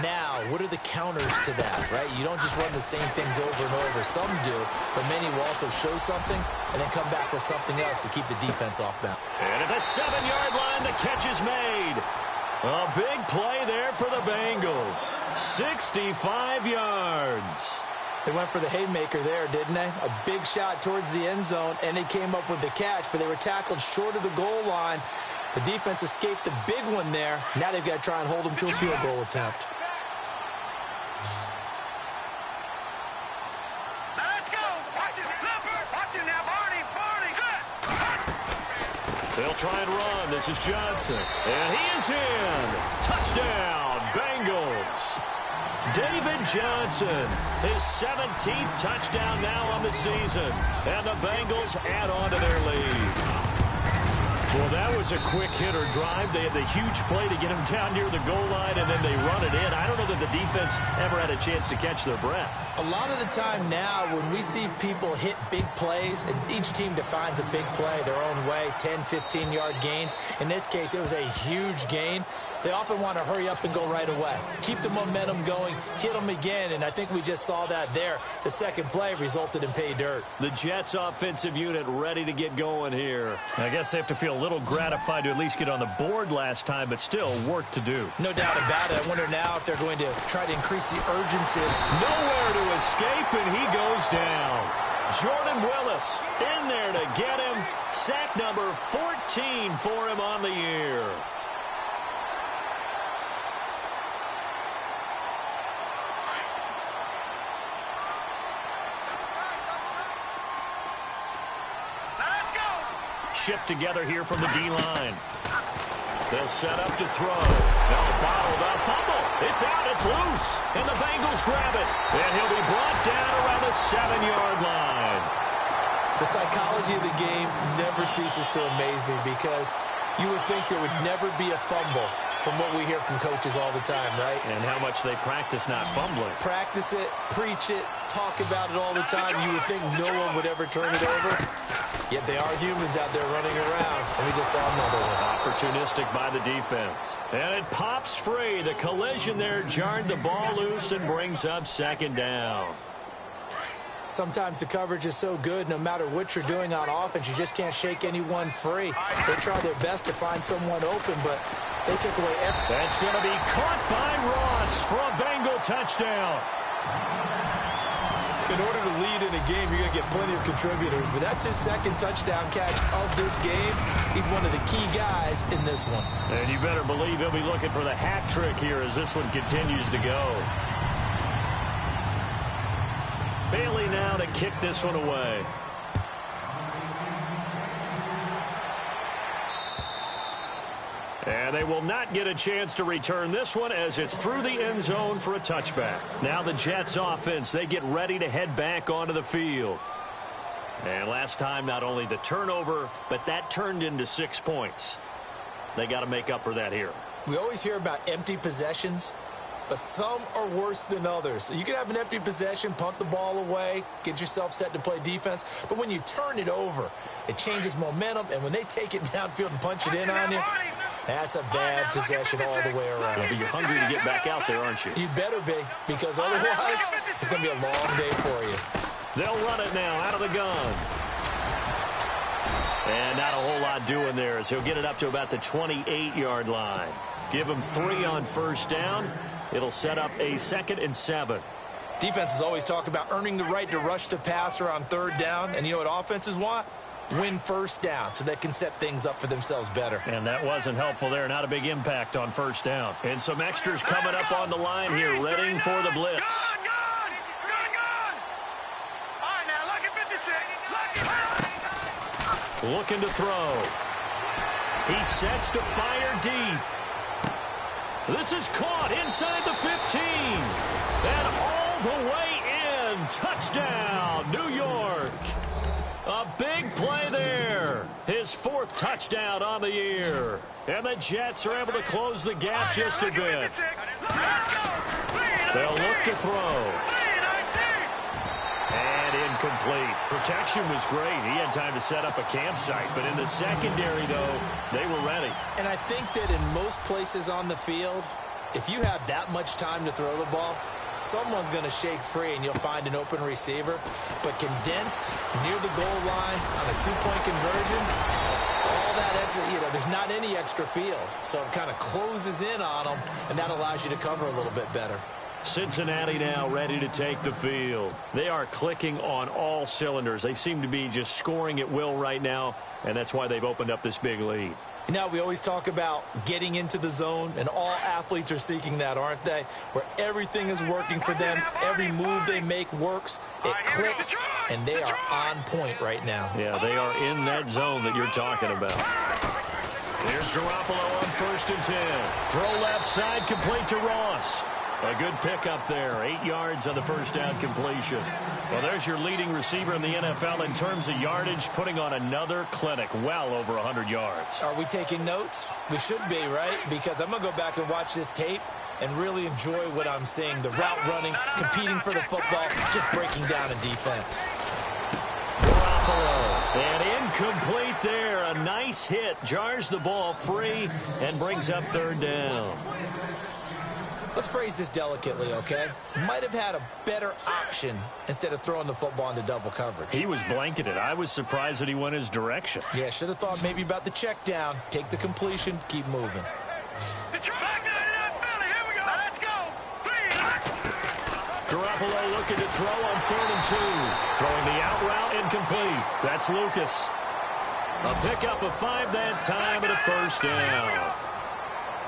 Now, what are the counters to that, right? You don't just run the same things over and over. Some do, but many will also show something and then come back with something else to keep the defense off balance. And at the 7-yard line, the catch is made. A big play there for the Bengals. 65 yards. They went for the haymaker there, didn't they? A big shot towards the end zone, and they came up with the catch, but they were tackled short of the goal line. The defense escaped the big one there. Now they've got to try and hold them to a field goal attempt. Let's go. Watch it. Watch it now, Barney. Set. They'll try and run. This is Johnson. And he is in. Touchdown, Bengals. David Johnson, his 17th touchdown now on the season. And the Bengals add on to their lead. Well, that was a quick hitter drive. They had the huge play to get him down near the goal line, and then they run it in. I don't know that the defense ever had a chance to catch their breath. A lot of the time now, when we see people hit big plays, and each team defines a big play their own way, 10, 15-yard gains. In this case, it was a huge gain. They often want to hurry up and go right away. Keep the momentum going, hit them again, and I think we just saw that there. The second play resulted in pay dirt. The Jets offensive unit ready to get going here. I guess they have to feel a little gratified to at least get on the board last time, but still work to do. No doubt about it. I wonder now if they're going to try to increase the urgency. Nowhere to escape, and he goes down. Jordan Willis in there to get him. Sack number 14 for him on the year. Shift together here from the D-line. They'll set up to throw. Now bottled up. Fumble. It's out. It's loose. And the Bengals grab it. And he'll be brought down around the 7-yard line. The psychology of the game never ceases to amaze me because you would think there would never be a fumble from what we hear from coaches all the time, right? And how much they practice not fumbling. Practice it, preach it, talk about it all the time. You would think no one would ever turn it over. Yet they are humans out there running around, and we just saw another one. Opportunistic by the defense. And it pops free. The collision there jarred the ball loose and brings up second down. Sometimes the coverage is so good, no matter what you're doing on offense, you just can't shake anyone free. They try their best to find someone open, but they took away everything. That's going to be caught by Ross for a Bengal touchdown. In order to lead in a game, you're going to get plenty of contributors, but that's his second touchdown catch of this game. He's one of the key guys in this one. And you better believe he'll be looking for the hat trick here as this one continues to go. Bailey now to kick this one away. And they will not get a chance to return this one as it's through the end zone for a touchback. Now the Jets offense, they get ready to head back onto the field. And last time, not only the turnover, but that turned into 6 points. They got to make up for that here. We always hear about empty possessions, but some are worse than others. You can have an empty possession, punt the ball away, get yourself set to play defense, but when you turn it over, it changes momentum, and when they take it downfield and punch it in on you, that's a bad possession all the way around. But you're hungry to get back out there, aren't you? You better be, because otherwise it's going to be a long day for you. They'll run it now out of the gun. And not a whole lot doing there as he'll get it up to about the 28-yard line. Give him 3 on first down. It'll set up a 2nd and 7. Defenses always talk about earning the right to rush the passer on third down. And you know what offenses want? Win first down so they can set things up for themselves better. And that wasn't helpful there. Not a big impact on first down. And some extras coming up on the line here, readying for the blitz. Looking to throw. He sets to fire deep. This is caught inside the 15. And all the way in. Touchdown, New York. A big play there. His 4th touchdown on the year. And the Jets are able to close the gap just a bit. They'll look to throw. And incomplete. Protection was great. He had time to set up a campsite. But in the secondary, though, they were ready. And I think that in most places on the field, If you have that much time to throw the ball, someone's going to shake free and you'll find an open receiver. But condensed near the goal line on a two-point conversion, all that extra, there's not any extra field. So it kind of closes in on them, and that allows you to cover a little bit better. Cincinnati now ready to take the field. They are clicking on all cylinders. They seem to be just scoring at will right now, and that's why they've opened up this big lead. Now, we always talk about getting into the zone, and all athletes are seeking that, aren't they? Where everything is working for them, every move they make works, it clicks, and they are on point right now. Yeah, they are in that zone that you're talking about. Here's Garoppolo on 1st and 10. Throw left side, complete to Ross. A good pickup there, 8 yards on the first down completion. Well, there's your leading receiver in the NFL in terms of yardage, putting on another clinic, well over 100 yards. Are we taking notes? We should be, right? Because I'm going to go back and watch this tape and really enjoy what I'm seeing. The route running, competing for the football, just breaking down a defense. Garoppolo, and incomplete there. A nice hit, jars the ball free and brings up 3rd down. Let's phrase this delicately, okay? Might have had a better option instead of throwing the football into double coverage. He was blanketed. I was surprised that he went his direction. Yeah, should have thought maybe about the check down, take the completion, keep moving. Garoppolo looking to throw on 3rd and 2. Throwing the out route incomplete. That's Lucas. A pickup of 5 that time and a 1st down.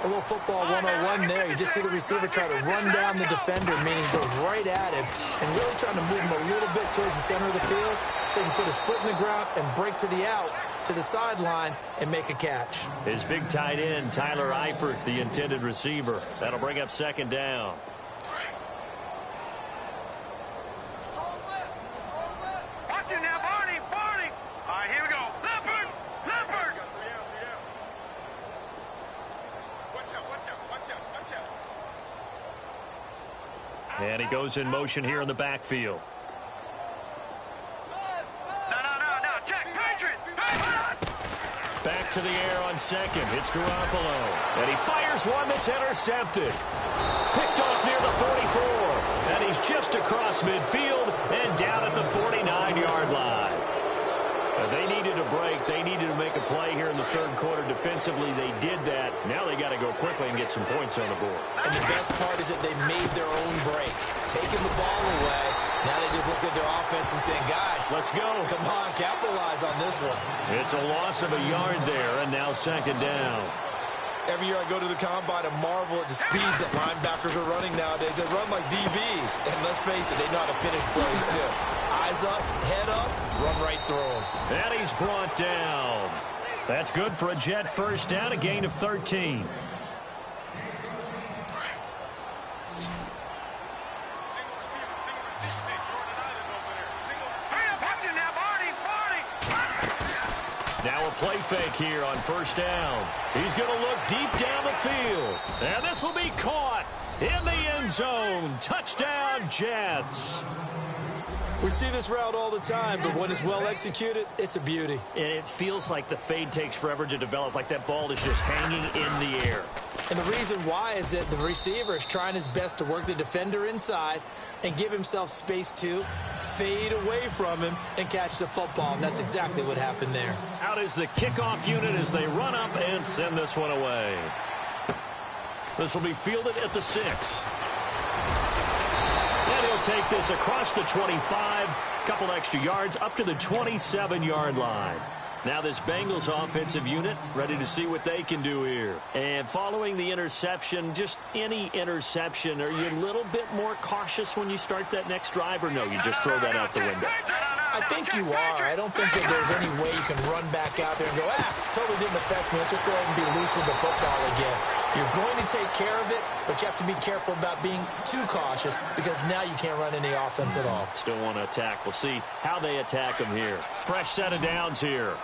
A little football 101 there. You just see the receiver try to run down the defender, meaning goes right at him, and really trying to move him a little bit towards the center of the field so he can put his foot in the ground and break to the out, to the sideline, and make a catch. His big tight end, Tyler Eifert, the intended receiver. That'll bring up 2nd down. Watch it now, Barney. All right, here we go. Leopard. And he goes in motion here in the backfield. No, check. Patriot. Back to the air on 2nd. It's Garoppolo. And he fires one that's intercepted. Picked off near the 44. And he's just across midfield and down at the 49-yard line. They needed a break. They needed to make a play here in the 3rd quarter. Defensively, they did that. Now they got to go quickly and get some points on the board. And the best part is that they made their own break. Taking the ball away. Now they just looked at their offense and saying, guys, let's go. Come on, capitalize on this one. It's a loss of a yard there, and now 2nd down. Every year I go to the combine and marvel at the speeds that linebackers are running nowadays. They run like DBs. And let's face it, they know how to finish plays too. Eyes up, head up, run right through them. And he's brought down. That's good for a Jet 1st down, a gain of 13. Now a play fake here on 1st down. He's going to look deep down the field. And this will be caught in the end zone. Touchdown, Jets. We see this route all the time, but when it's well executed, it's a beauty. And it feels like the fade takes forever to develop, like that ball is just hanging in the air. And the reason why is that the receiver is trying his best to work the defender inside and give himself space to fade away from him and catch the football. And that's exactly what happened there. Out is the kickoff unit as they run up and send this one away. This will be fielded at the 6. And he'll take this across the 25, couple extra yards up to the 27-yard line. Now this Bengals offensive unit ready to see what they can do here. And following the interception, just any interception, are you a little bit more cautious when you start that next drive, or no, you just throw that out the window? I think you are. I don't think that there's any way you can run back out there and go, totally didn't affect me. Let's just go ahead and be loose with the football again. You're going to take care of it, but you have to be careful about being too cautious because now you can't run any offense at all. Still want to attack. We'll see how they attack them here. Fresh set of downs here.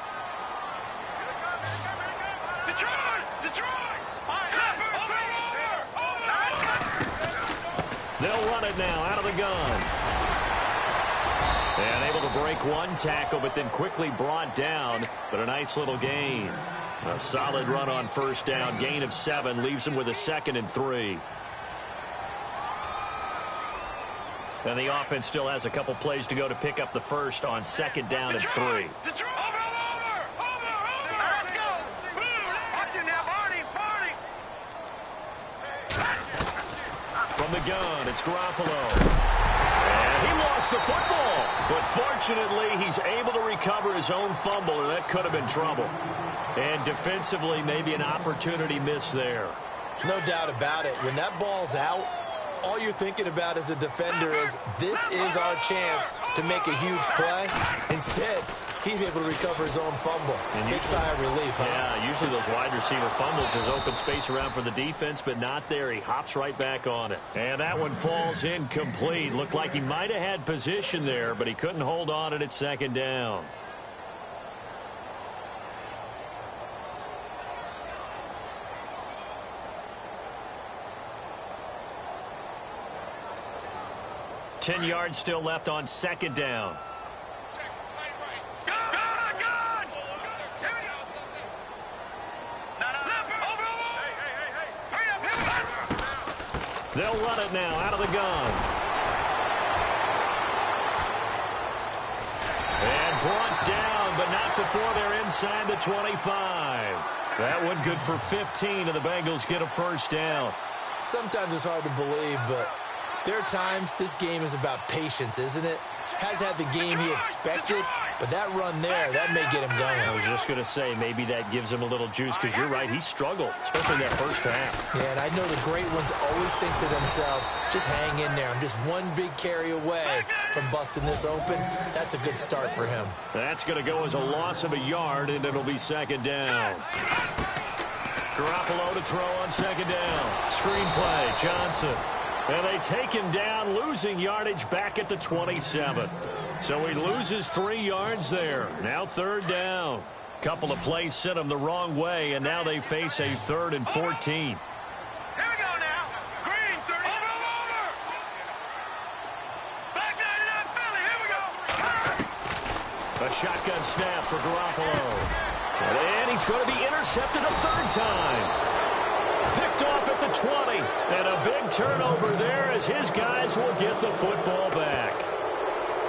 They'll run it now out of the gun. And able to break one tackle, but then quickly brought down. But a nice little gain. A solid run on first down. Gain of 7 leaves him with a 2nd and 3. And the offense still has a couple plays to go to pick up the first on 2nd down and 3. Over! Let's go! Watch it now, Barney! From the gun, it's Garoppolo. And he lost the football. But fortunately, he's able to recover his own fumble, or that could have been trouble. And defensively, maybe an opportunity miss there. No doubt about it. When that ball's out, all you're thinking about as a defender is, this is our chance to make a huge play. Instead, he's able to recover his own fumble. Big sigh of relief, huh? Yeah, usually those wide receiver fumbles, there's open space around for the defense, but not there. He hops right back on it. And that one falls incomplete. Looked like he might have had position there, but he couldn't hold on it at 2nd down. Ten yards still left on 2nd down. They'll run it now out of the gun. And brought down, but not before they're inside the 25. That one good for 15, and the Bengals get a first down. Sometimes it's hard to believe, but there are times this game is about patience, isn't it? Has had the game he expected, but that run there, that may get him going. I was just going to say, maybe that gives him a little juice, because you're right, he struggled, especially in that first half. Yeah, and I know the great ones always think to themselves, just hang in there. I'm just one big carry away from busting this open. That's a good start for him. That's going to go as a loss of a yard, and it'll be 2nd down. Garoppolo to throw on 2nd down. Screen play, Johnson. And they take him down, losing yardage back at the 27. So he loses 3 yards there. Now 3rd down. Couple of plays sent him the wrong way, and now they face a 3rd and 14. Here we go now. Green, 30. Over. Back 99 Philly. Here we go. A shotgun snap for Garoppolo. And he's going to be intercepted a 3rd time. Picked off at the 20, and a big turnover there as his guys will get the football back.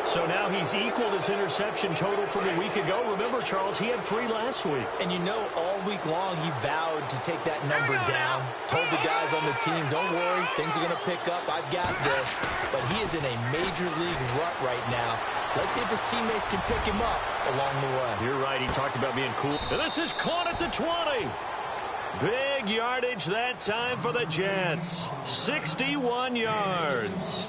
So now he's equaled his interception total from a week ago. Remember, Charles, he had 3 last week. And you know, all week long he vowed to take that number down. Told the guys on the team, don't worry, things are going to pick up. I've got this. But he is in a major league rut right now. Let's see if his teammates can pick him up along the way. You're right. He talked about being cool. And this is caught at the 20. Big yardage that time for the Jets. 61 yards.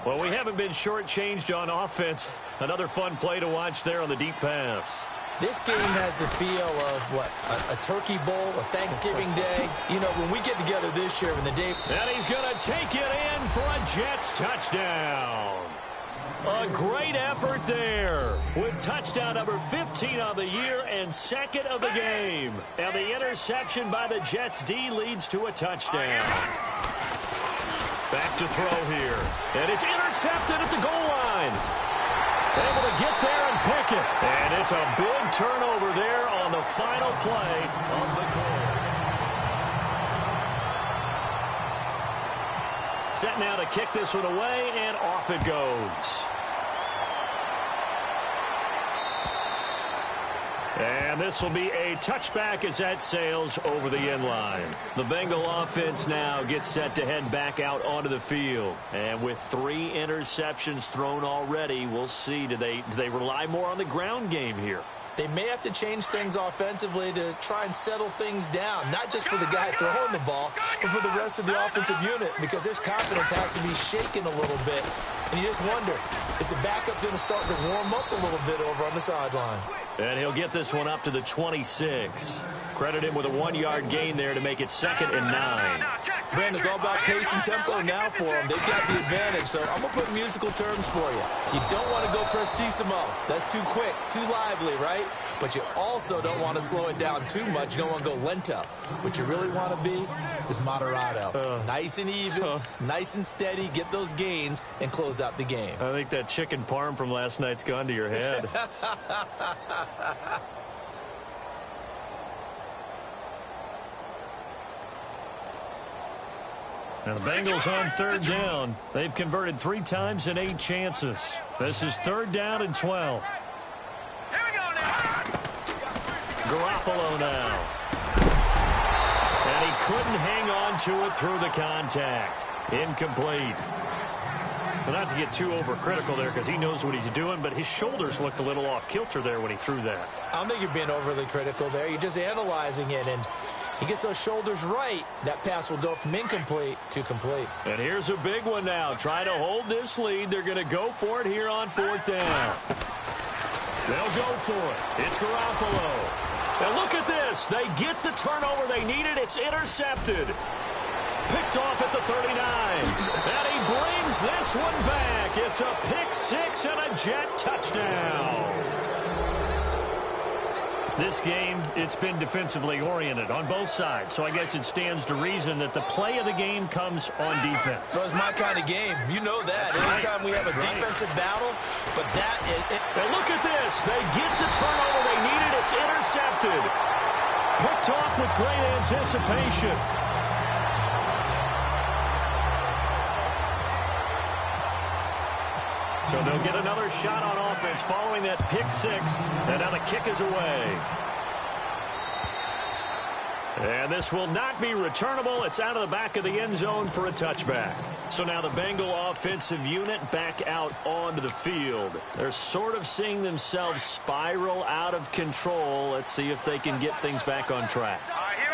Well, we haven't been shortchanged on offense. Another fun play to watch there on the deep pass. This game has the feel of, what, a turkey bowl, a Thanksgiving day. You know, when we get together this year, when the day... And he's going to take it in for a Jets touchdown. A great effort there with touchdown number 15 on the year and 2nd of the game. And the interception by the Jets D leads to a touchdown. Back to throw here. And it's intercepted at the goal line. Able to get there and pick it. And it's a big turnover there on the final play of the goal. Set now to kick this one away, and off it goes. And this will be a touchback as that sails over the end line. The Bengal offense now gets set to head back out onto the field. And with 3 interceptions thrown already, we'll see, do they rely more on the ground game here? They may have to change things offensively to try and settle things down, not just for the guy throwing the ball, but for the rest of the offensive unit, because their confidence has to be shaken a little bit. And you just wonder, is the backup going to start to warm up a little bit over on the sideline? And he'll get this one up to the 26. Credit him with a 1-yard gain there to make it 2nd and 9. Brandon, it's all about pace and tempo now for them. They've got the advantage, so I'm going to put musical terms for you. You don't want to go prestissimo. That's too quick, too lively, right? But you also don't want to slow it down too much. You don't want to go lento. What you really want to be is moderato. Nice and even, nice and steady, get those gains, and close out the game. I think that chicken parm from last night's gone to your head. Now the Bengals on 3rd down. They've converted 3 times in 8 chances. This is 3rd down and 12. Here we go now. Garoppolo now. And he couldn't hang on to it through the contact. Incomplete. Well, not to get too overcritical there because he knows what he's doing, but his shoulders looked a little off kilter there when he threw that. I don't think you're being overly critical there. You're just analyzing it, and he gets those shoulders right. That pass will go from incomplete to complete. And here's a big one now. Trying to hold this lead. They're going to go for it here on 4th down. They'll go for it. It's Garoppolo. And look at this. They get the turnover they needed. It's intercepted. Picked off at the 39. And he brings this one back. It's a pick 6 and a Jet touchdown. This game, it's been defensively oriented on both sides, so I guess it stands to reason that the play of the game comes on defense. So it's my kind of game. You know that. Anytime we have a defensive battle, but that is... And look at this. They get the turnover they needed. It's intercepted. Picked off with great anticipation. So they'll get another shot on offense following that pick 6, and now the kick is away. And this will not be returnable. It's out of the back of the end zone for a touchback. So now the Bengal offensive unit back out onto the field. They're sort of seeing themselves spiral out of control. Let's see if they can get things back on track.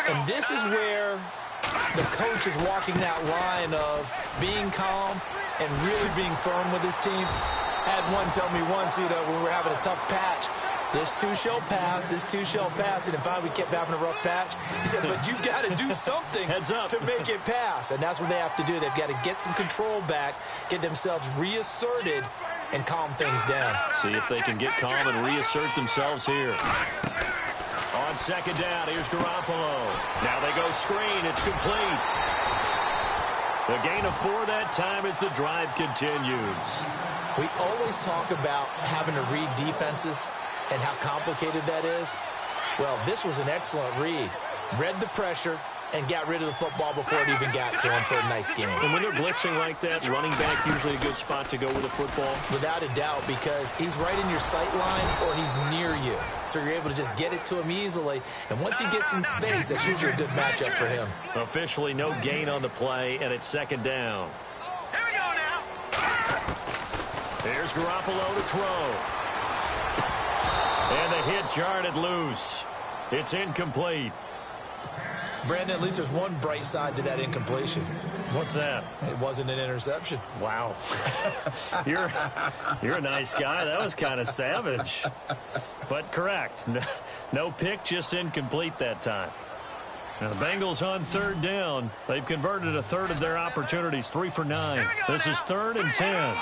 And this is where the coach is walking that line of being calm and really being firm with his team. I had one tell me once, when we were having a tough patch, this too shall pass, this too shall pass, and finally we kept having a rough patch. He said, but you got to do something to make it pass, and that's what they have to do. They've got to get some control back, get themselves reasserted, and calm things down. See if they can get calm and reassert themselves here. On 2nd down, here's Garoppolo. Now they go screen. It's complete. The gain of 4 that time as the drive continues. We always talk about having to read defenses and how complicated that is. Well, this was an excellent read. Read the pressure and got rid of the football before it even got to him for a nice game. And when they're blitzing like that, running back usually a good spot to go with the football? Without a doubt, because he's right in your sight line or he's near you. So you're able to just get it to him easily. And once he gets in space, that's usually a good matchup for him. Officially no gain on the play, and it's 2nd down. Here we go now. Here's Garoppolo to throw. And the hit jarred it loose. It's incomplete. Brandon, at least there's one bright side to that incompletion. What's that? It wasn't an interception. Wow. You're a nice guy. That was kind of savage. But correct. No pick, just incomplete that time. Now the Bengals on 3rd down. They've converted a third of their opportunities, 3 for 9. This is 3rd and 10.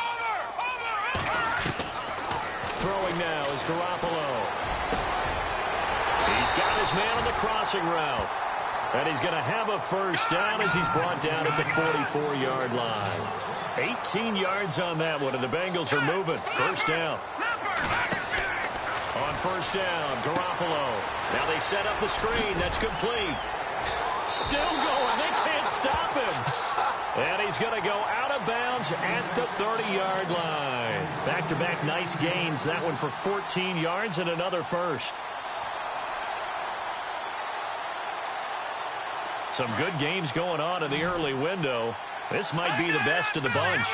Throwing now is Garoppolo. He's got his man on the crossing route. And he's going to have a 1st down as he's brought down at the 44-yard line. 18 yards on that one, and the Bengals are moving. 1st down. On 1st down, Garoppolo. Now they set up the screen. That's complete. Still going. They can't stop him. And he's going to go out of bounds at the 30-yard line. Back-to-back nice gains. That one for 14 yards and another 1st. Some good games going on in the early window. This might be the best of the bunch.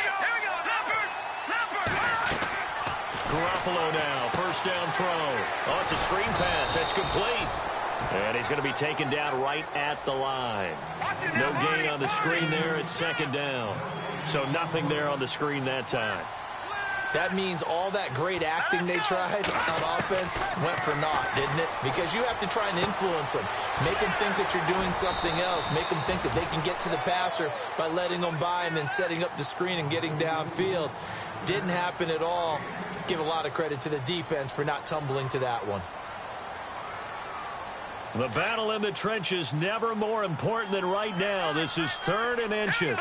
Garoppolo now, 1st down throw. Oh, it's a screen pass. That's complete. And he's going to be taken down right at the line. No gain on the screen there. It's 2nd down. So nothing there on the screen that time. That means all that great acting they tried on offense went for naught, didn't it? Because you have to try and influence them. Make them think that you're doing something else. Make them think that they can get to the passer by letting them by and then setting up the screen and getting downfield. Didn't happen at all. Give a lot of credit to the defense for not tumbling to that one. The battle in the trenches never more important than right now. This is 3rd and inches.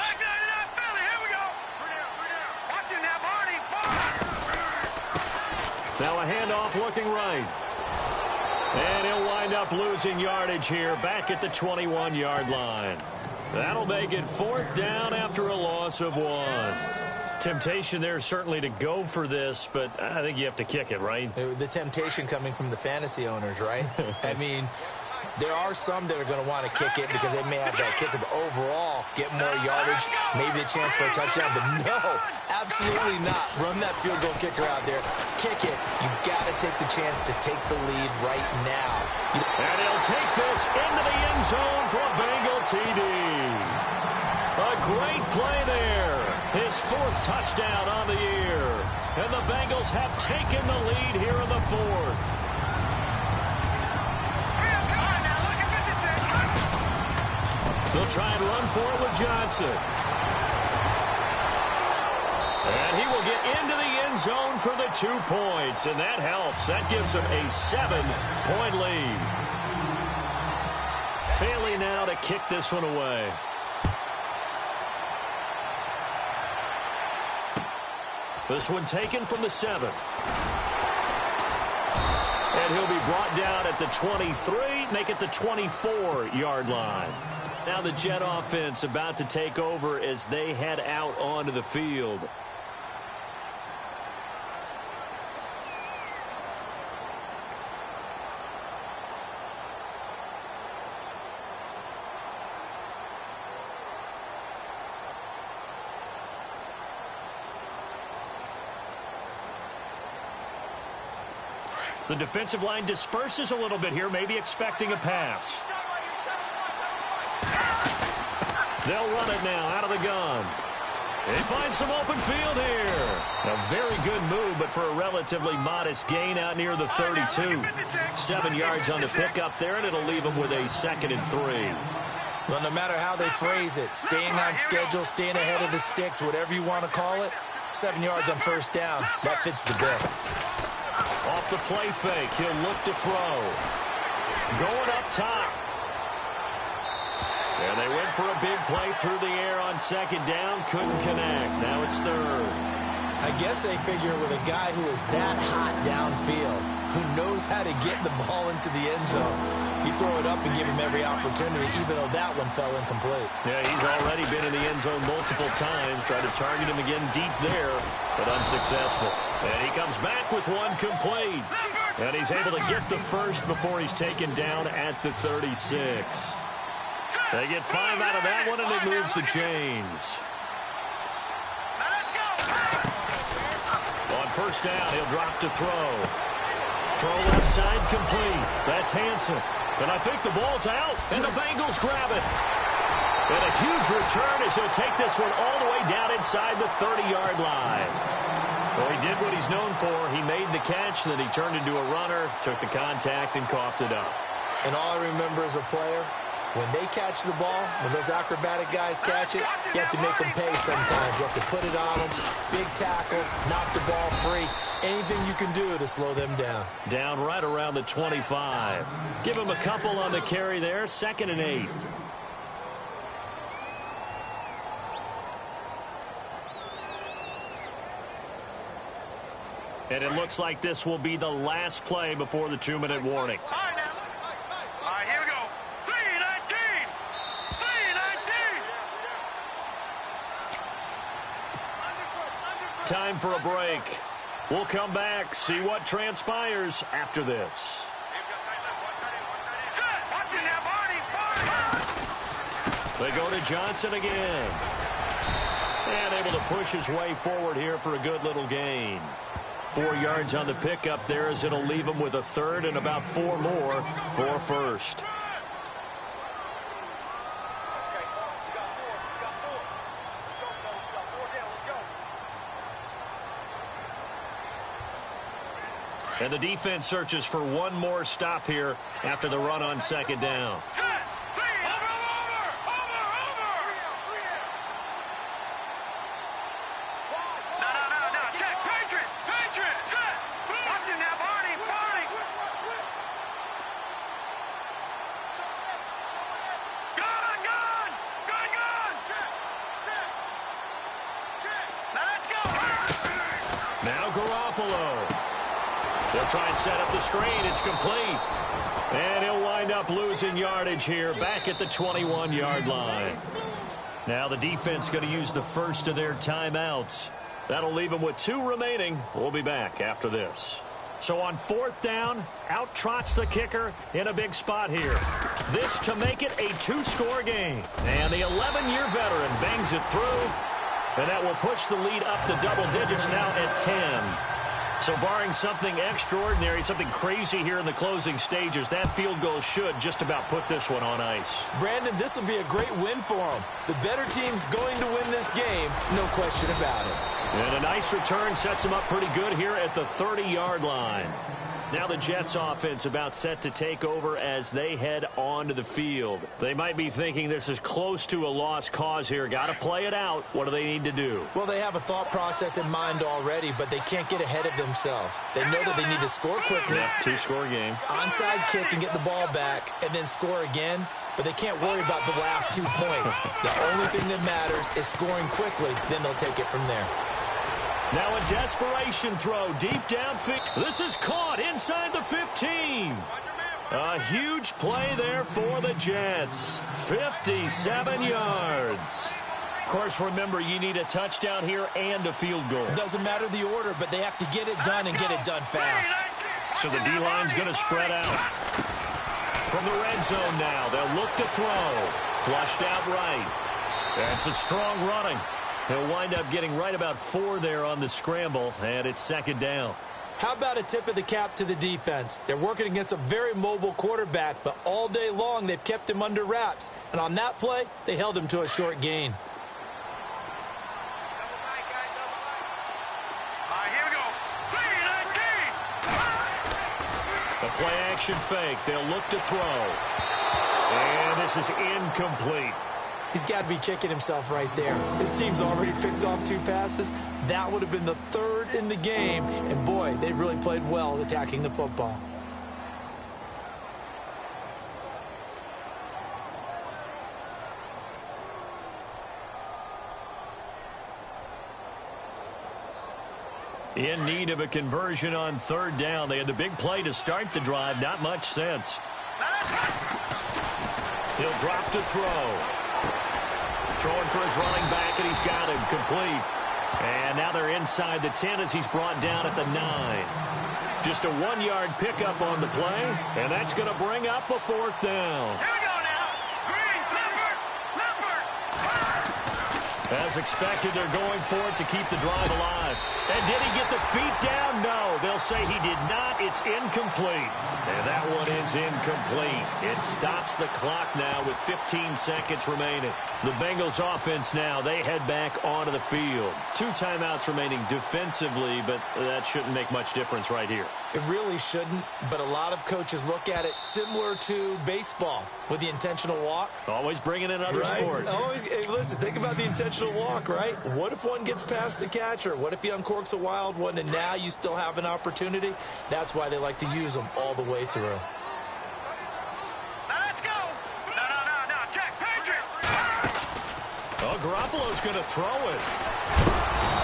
Now a handoff looking right. And he'll wind up losing yardage here back at the 21-yard line. That'll make it 4th down after a loss of 1. Temptation there certainly to go for this, but I think you have to kick it, right? The temptation coming from the fantasy owners, right? I mean, there are some that are going to want to kick it because they may have that kicker, but overall, get more yardage, maybe a chance for a touchdown. But no, absolutely not. Run that field goal kicker out there. Kick it. You've got to take the chance to take the lead right now. And he'll take this into the end zone for a Bengal TD. A great play there. His 4th touchdown on the year. And the Bengals have taken the lead here in the 4th. They'll try and run for it with Johnson. And he will get into the end zone for the 2 points. And that helps. That gives him a 7-point lead. Bailey now to kick this one away. This one taken from the 7. And he'll be brought down at the 23, make it the 24-yard line. Now the Jet offense about to take over as they head out onto the field. The defensive line disperses a little bit here, maybe expecting a pass. They'll run it now out of the gun. They find some open field here. A very good move, but for a relatively modest gain out near the 32. 7 yards on the pickup there, and it'll leave them with a 2nd and 3. Well, no matter how they phrase it, staying on schedule, staying ahead of the sticks, whatever you want to call it, 7 yards on 1st down. That fits the bill. Off the play fake, he'll look to throw. Going up top. And they went for a big play through the air on 2nd down. Couldn't connect. Now it's 3rd. I guess they figure with a guy who is that hot downfield, who knows how to get the ball into the end zone, you throw it up and give him every opportunity, even though that one fell incomplete. Yeah, he's already been in the end zone multiple times. Tried to target him again deep there, but unsuccessful. And he comes back with one complete. And he's able to get the 1st before he's taken down at the 36. They get 5 out of that one, and it moves the chains. On 1st down, he'll drop to throw. Throw left side complete. That's Hansen. And I think the ball's out, and the Bengals grab it. And a huge return as he'll take this one all the way down inside the 30-yard line. Well, he did what he's known for. He made the catch, then he turned into a runner, took the contact, and coughed it up. And all I remember as a player, when they catch the ball, when those acrobatic guys catch it, you have to make them pay sometimes. You have to put it on them, big tackle, knock the ball free. Anything you can do to slow them down. Down right around the 25. Give him a couple on the carry there, 2nd and 8. And it looks like this will be the last play before the 2-minute warning. All right, here we go. 319! 319! Time for a break. We'll come back, see what transpires after this. They go to Johnson again. And able to push his way forward here for a good little gain. 4 yards on the pickup there as it'll leave him with a 3rd and about 4 more for 1st. And the defense searches for one more stop here after the run on 2nd down. They'll try and set up the screen. It's complete. And he'll wind up losing yardage here back at the 21-yard line. Now the defense going to use the first of their timeouts. That'll leave them with 2 remaining. We'll be back after this. So on 4th down, out trots the kicker in a big spot here. This to make it a 2-score game. And the 11-year veteran bangs it through. And that will push the lead up to double digits now at 10. So barring something extraordinary, something crazy here in the closing stages, that field goal should just about put this one on ice. Brandon, this will be a great win for them. The better team's going to win this game, no question about it. And a nice return sets them up pretty good here at the 30-yard line. Now the Jets offense about set to take over as they head onto the field. They might be thinking this is close to a lost cause here. Got to play it out. What do they need to do? Well, they have a thought process in mind already, but they can't get ahead of themselves. They know that they need to score quickly. Yep, 2-score game. Onside kick and get the ball back and then score again. But they can't worry about the last 2 points. The only thing that matters is scoring quickly. Then they'll take it from there. Now a desperation throw deep downfield. This is caught inside the 15. A huge play there for the Jets. 57 yards. Of course, remember, you need a touchdown here and a field goal. Doesn't matter the order, but they have to get it done and get it done fast. So the D-line's going to spread out. From the red zone now, they'll look to throw. Flushed out right. That's a strong running. He'll wind up getting right about 4 there on the scramble, and it's 2nd down. How about a tip of the cap to the defense? They're working against a very mobile quarterback, but all day long they've kept him under wraps. And on that play, they held him to a short gain. Here we go. 3-19. The play-action fake. They'll look to throw. And this is incomplete. He's got to be kicking himself right there. His team's already picked off 2 passes. That would have been the 3rd in the game. And, boy, they've really played well attacking the football. In need of a conversion on 3rd down. They had the big play to start the drive. Not much sense. He'll drop to throw. Throwing for his running back, and he's got him complete. And now they're inside the 10 as he's brought down at the 9. Just a 1-yard pickup on the play, and that's going to bring up a 4th down. Here we go now. Green, Leopard. As expected, they're going for it to keep the drive alive. And did he get the feet down? No, they'll say he did not. It's incomplete. And that one is incomplete. It stops the clock now with 15 seconds remaining. The Bengals offense now, they head back onto the field. 2 timeouts remaining defensively, but that shouldn't make much difference right here. It really shouldn't, but a lot of coaches look at it similar to baseball with the intentional walk. Always bringing in other sports. Always, hey, listen, think about the intentional walk, right? What if one gets past the catcher? What if he uncorks a wild one and now you still have an opportunity? That's why they like to use them all the way through. Now let's go. No. Check. Patriot. Oh, Garoppolo's going to throw it.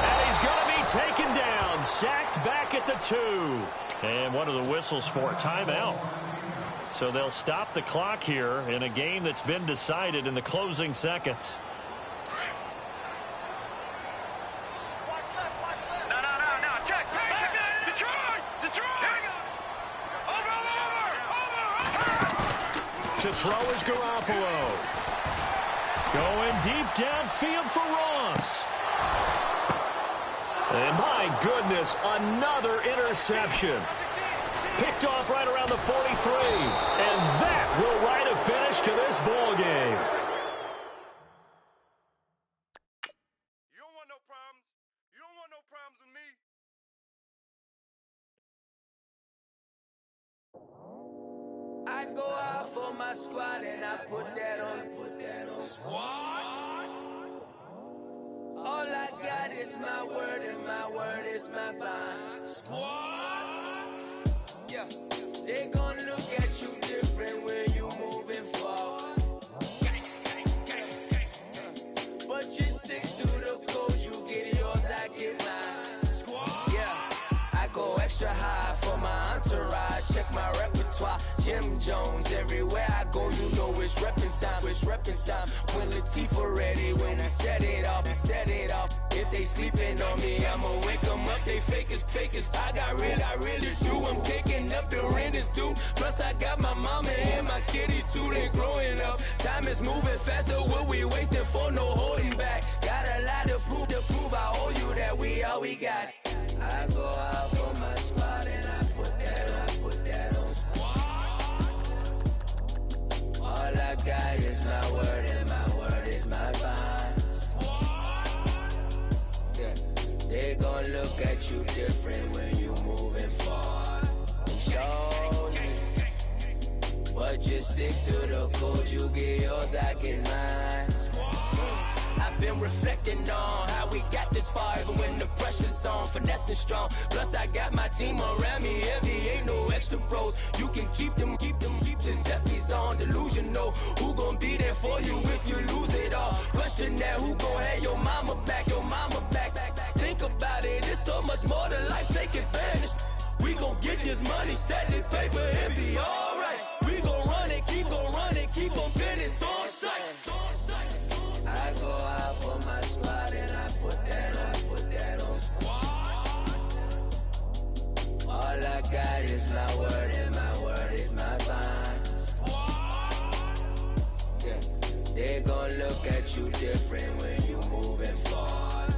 And he's going to be taken down. Sacked back at the 2. And what are the whistles for? Timeout. So they'll stop the clock here in a game that's been decided in the closing seconds. No. Check. Patriot. Detroit. Here we go. Over. To throw is Garoppolo. Going deep downfield for Ross. And my goodness, another interception. Picked off right around the 43. And that will write a finish to this ball game. You don't want no problems. You don't want no problems with me. I go out for my squad and I put that on. Squad? All I got is my word and my word is my bond. Squad? Yeah. They gon' look at you different when you moving forward. But you stick to the code, you get yours, I get mine. Squad? Yeah. I go extra high for my my repertoire. Jim Jones, everywhere I go, you know it's reppin' time. It's reppin' time. When Latifah ready, when we set it off, we set it off. If they sleeping on me, I'ma wake them up. They fakers. I really do. I'm caking up, the rent is due. Plus I got my mama and my kiddies too. They growing up. Time is moving faster. What we wasting for? No holding back. Got a lot to prove. I owe you that we all we got. I go out for my squad and I put that on squad. All I got is my word and my word is my bond. Yeah. They gon' look at you different when you moving forward. Show this. But just stick to the code. You get yours, I get mine. I've been reflecting on how we got this far, even when the pressure's on, finessing strong. Plus I got my team around me heavy, ain't no extra bros. You can keep them. Giuseppe's on delusional. Who gon' be there for you if you lose it all? Question that, who gon' have your mama back? Think about it, it's so much more to life, take advantage. We gon' get this money, stack this paper, and be alright. We gon' run it, keep on finish on sight. I go out for my squad and I put that on squad. All I got is my word and my word is my bond. Squad. Yeah. They gon' look at you different when you moving forward.